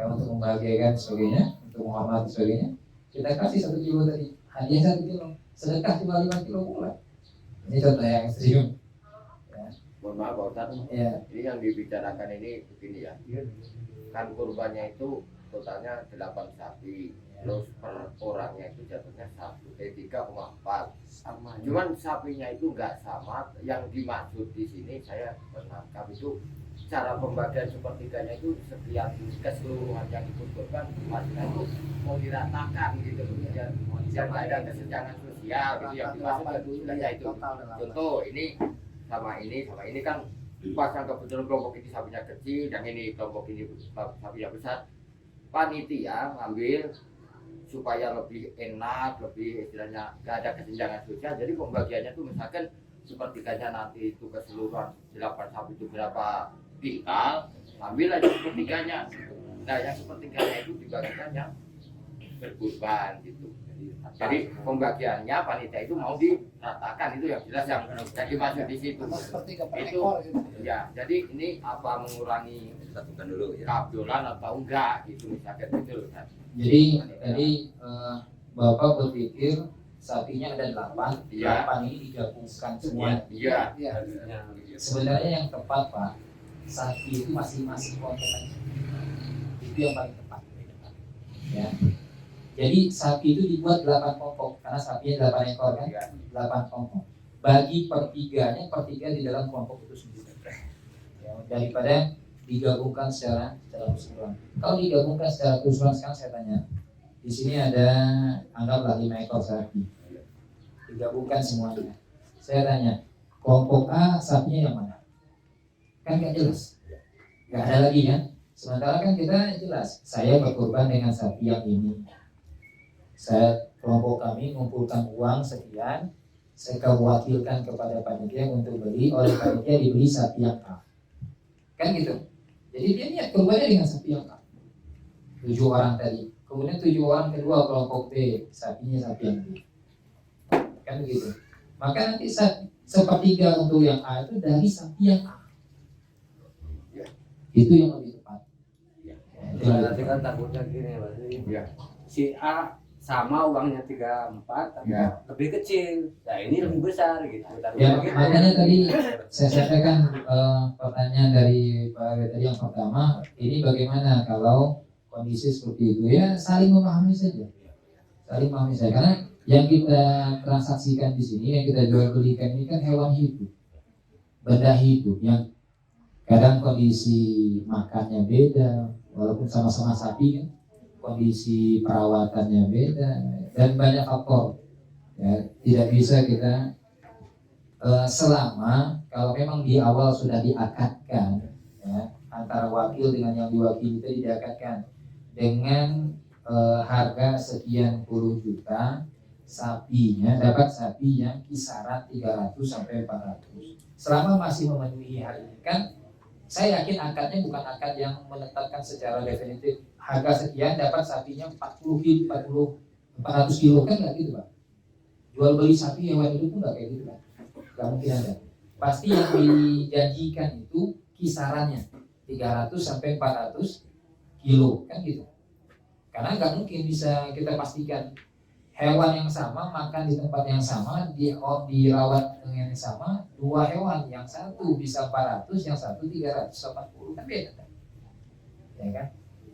[SPEAKER 1] untuk membahagiakan sebagainya, untuk menghormati sebagainya, kita kasih 1 kilo tadi, hadiah 1 kilo, sedekah cuma 5 kilo pula. Ini contoh yang ekstrim. Ya.
[SPEAKER 7] Mohon maaf Pak Ustadz,
[SPEAKER 1] Ya.
[SPEAKER 7] ini yang dibicarakan ini begini ya, kan kurbannya itu totalnya 8 sapi, terus per orangnya itu jatuhnya 3,4.
[SPEAKER 5] Sama.
[SPEAKER 7] Cuman sapinya itu nggak sama, yang dimaksud di sini saya menangkap itu cara pembagian sepertiganya itu sekian keseluruhan yang ikut kurban, maksudnya itu mau diratakan gitu loh, ya nggak ada kesenjangan sosial gitu yang dimaksud istilahnya itu. Contoh ini sama ini kan pasang kebetulan kelompok ini sapinya kecil, yang ini kelompok ini sapinya besar, panitia ngambil supaya lebih enak, lebih istilahnya nggak ada kesenjangan sosial. Jadi pembagiannya tuh misalkan sepertiganya nanti itu keseluruhan 8 sapi itu berapa kintal, ambil aja sepertiganya. Nah yang sepertiganya itu dibagikan yang berkurban gitu. Jadi pembagiannya panitia itu mau diratakan, itu yang jelas yang dimaksud di situ. Itu ya, jadi ini apa mengurangi
[SPEAKER 3] Satukan dulu ya.
[SPEAKER 7] keabdolan atau enggak gitu misalkan gitu loh kan.
[SPEAKER 1] Jadi tadi Bapak berpikir sapinya ada 8,
[SPEAKER 7] Iya.
[SPEAKER 1] 8 ini digabungkan semua.
[SPEAKER 7] Iya.
[SPEAKER 1] Sebenarnya yang tepat Pak, sapi itu masing-masing kelompok aja. Itu yang paling tepat. Ya. Jadi sapi itu dibuat 8 kelompok karena sapinya 8 ekor kan,
[SPEAKER 7] Iya.
[SPEAKER 1] 8 kelompok. Bagi pertiganya di dalam kelompok itu sendiri. Ya, daripada digabungkan secara keseluruhan. Kalau digabungkan secara keseluruhan, sekarang saya tanya, di sini ada anggaplah 5 ekor sapi, digabungkan semuanya. Saya tanya, kelompok A sapinya yang mana? Kan nggak jelas, nggak ada lagi kan? Sementara kan kita jelas, saya berkorban dengan sapi yang ini. Kelompok kami mengumpulkan uang sekian, saya wakilkan kepada panitia untuk beli, oleh panitia dibeli sapi yang A. Kan gitu. Jadi dia niat kurbannya dengan sapi yang A. 7 orang tadi. Kemudian 7 orang kedua kelompok B, sapinya sapi yang B. Kan begitu. Maka nanti sepertiga untuk yang A itu dari sapi yang A. Itu yang lebih tepat.
[SPEAKER 6] Nanti kan takutnya gini Pak.
[SPEAKER 7] Iya.
[SPEAKER 6] Si A sama uangnya 34 tapi
[SPEAKER 7] Ya.
[SPEAKER 6] lebih kecil. Nah ini lebih besar gitu.
[SPEAKER 1] Ya, makanya tadi saya sampaikan pertanyaan dari Pak Arya tadi yang pertama, ini bagaimana kalau kondisi seperti itu? Ya saling memahami saja, saling memahami saja. Karena yang kita transaksikan di sini, yang kita jual belikan ini kan hewan hidup, benda hidup yang kadang kondisi makannya beda, walaupun sama-sama sapi kan, kondisi perawatannya beda dan banyak faktor. Ya, tidak bisa kita selama kalau memang di awal sudah diakadkan, ya, antara wakil dengan yang diwakili itu diakadkan dengan harga sekian puluh juta, sapinya dapat sapi yang kisaran 300 sampai 400. Selama masih memenuhi hal ini kan, saya yakin akadnya bukan akad yang menetapkan secara definitif harga sekian dapat sapinya 400 kilo kan, nggak gitu Pak. Jual beli sapi hewan hidup pun nggak kayak gitu kan, nggak mungkin ada. Pasti yang dijanjikan itu kisarannya 300 sampai 400 kilo kan gitu. Karena nggak mungkin bisa kita pastikan hewan yang sama makan di tempat yang sama, dirawat dengan yang sama, dua hewan, yang satu bisa 400, yang satu 380, kan beda kan? Ya kan?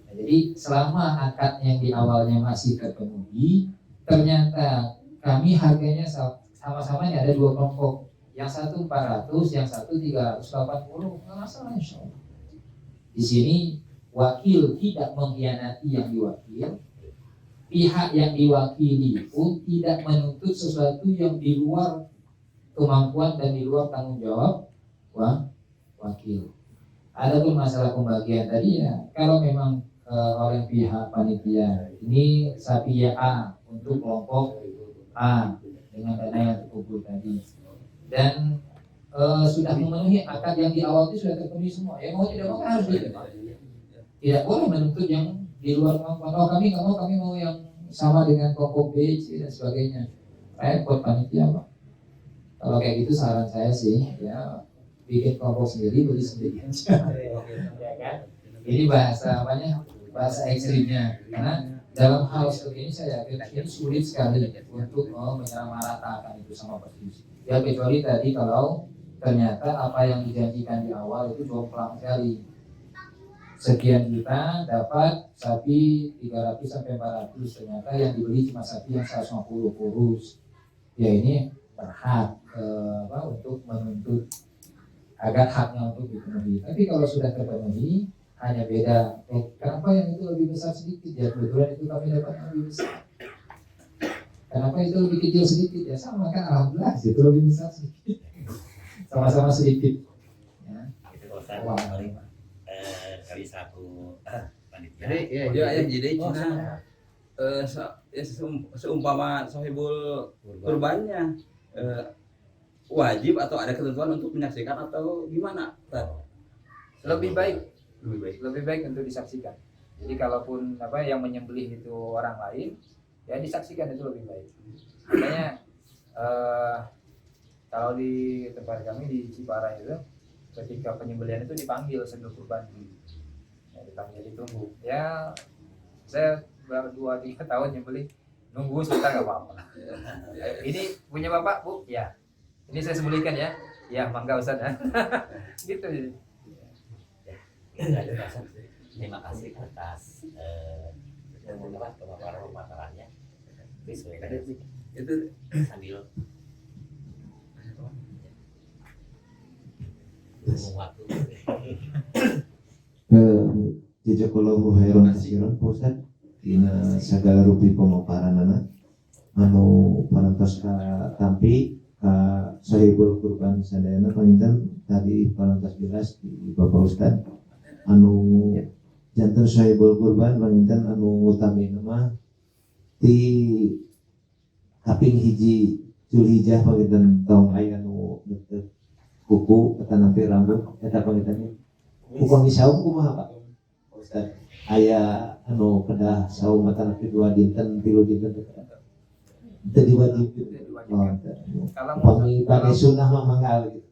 [SPEAKER 1] Nah, jadi selama akad yang di awalnya masih terpenuhi, ternyata kami harganya sama-sama ada dua kelompok, yang satu 400, yang satu 380, nggak masalah insya Allah. Di sini wakil tidak mengkhianati yang diwakil, pihak yang diwakili pun tidak menuntut sesuatu yang di luar kemampuan dan di luar tanggung jawab wakil. Adapun masalah pembagian tadi ya, kalau memang oleh pihak panitia ini sapi ya A untuk kelompok A dengan dana yang terkumpul tadi, dan sudah memenuhi akad yang di awal itu sudah terpenuhi semua, ya mau tidak mau kan harus diterima. Tidak boleh menuntut yang di luar kemampuan. Oh kami nggak mau, kami mau yang sama dengan kelompok B, C dan sebagainya. Repot panitia Pak. Kalau kayak gitu saran saya sih ya bikin kelompok sendiri, beli sendiri aja. Ya kan? Ini bahasa bahasa ekstrimnya, karena dalam hal seperti ini saya yakin ini sulit sekali untuk menyamaratakan itu sama persis. Ya kecuali tadi kalau ternyata apa yang dijanjikan di awal itu jomplang sekali. Sekian juta dapat sapi 300 sampai 400, ternyata yang dibeli cuma sapi yang 150 kurus. Ya ini berhak untuk menuntut agar haknya untuk dipenuhi. Tapi kalau sudah terpenuhi, hanya beda kenapa yang itu lebih besar sedikit, ya kebetulan itu kami dapat yang lebih besar. Kenapa itu lebih kecil sedikit, ya sama kan, alhamdulillah itu lebih besar sedikit. Sama-sama sedikit ya.
[SPEAKER 4] Itu kalau saya menerima kali satu panitia.
[SPEAKER 3] Jadi
[SPEAKER 4] Oh,
[SPEAKER 3] Cina seumpama sahibul kurbannya wajib atau ada ketentuan untuk menyaksikan atau gimana?
[SPEAKER 6] Lebih baik untuk disaksikan. Jadi kalaupun yang menyembelih itu orang lain, ya disaksikan itu lebih baik. Makanya kalau di tempat kami di Ciparai itu, ketika penyembelihan itu dipanggil sebelum kurban, ya, dipanggil ditunggu. Ya saya baru 2-3 tahun nyembelih, nunggu sebentar nggak apa-apa. Ini punya bapak bu, ya. Ini saya sembelihkan ya, ya mangga Ustaz ya. Gitu.
[SPEAKER 4] Terima kasih atas pemaparannya.
[SPEAKER 3] Itu
[SPEAKER 4] Sambil waktu.
[SPEAKER 2] Jazakallahu khairan katsiran Pak Ustaz. Dina sagala rupi pemaparanana anu parantos ka tampi ka sahibul kurban sadayana paminten tadi parantos jelas di Bapak Ustaz anu janten sahibul kurban paminten anu utami nama di kaping hiji Zulhijjah paminten taun aya anu neuteut kuku eta nampi rambut eta paminten kuku saum kumaha Pak Ustaz aya anu kedah saum mata nampi 2 dinten 3 dinten teu diwajibkeun.
[SPEAKER 6] Kalau
[SPEAKER 2] Pami pakai sunnah mah manggal gitu.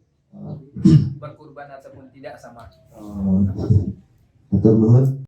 [SPEAKER 6] berkurban ataupun tidak sama.
[SPEAKER 2] Atur nuhun.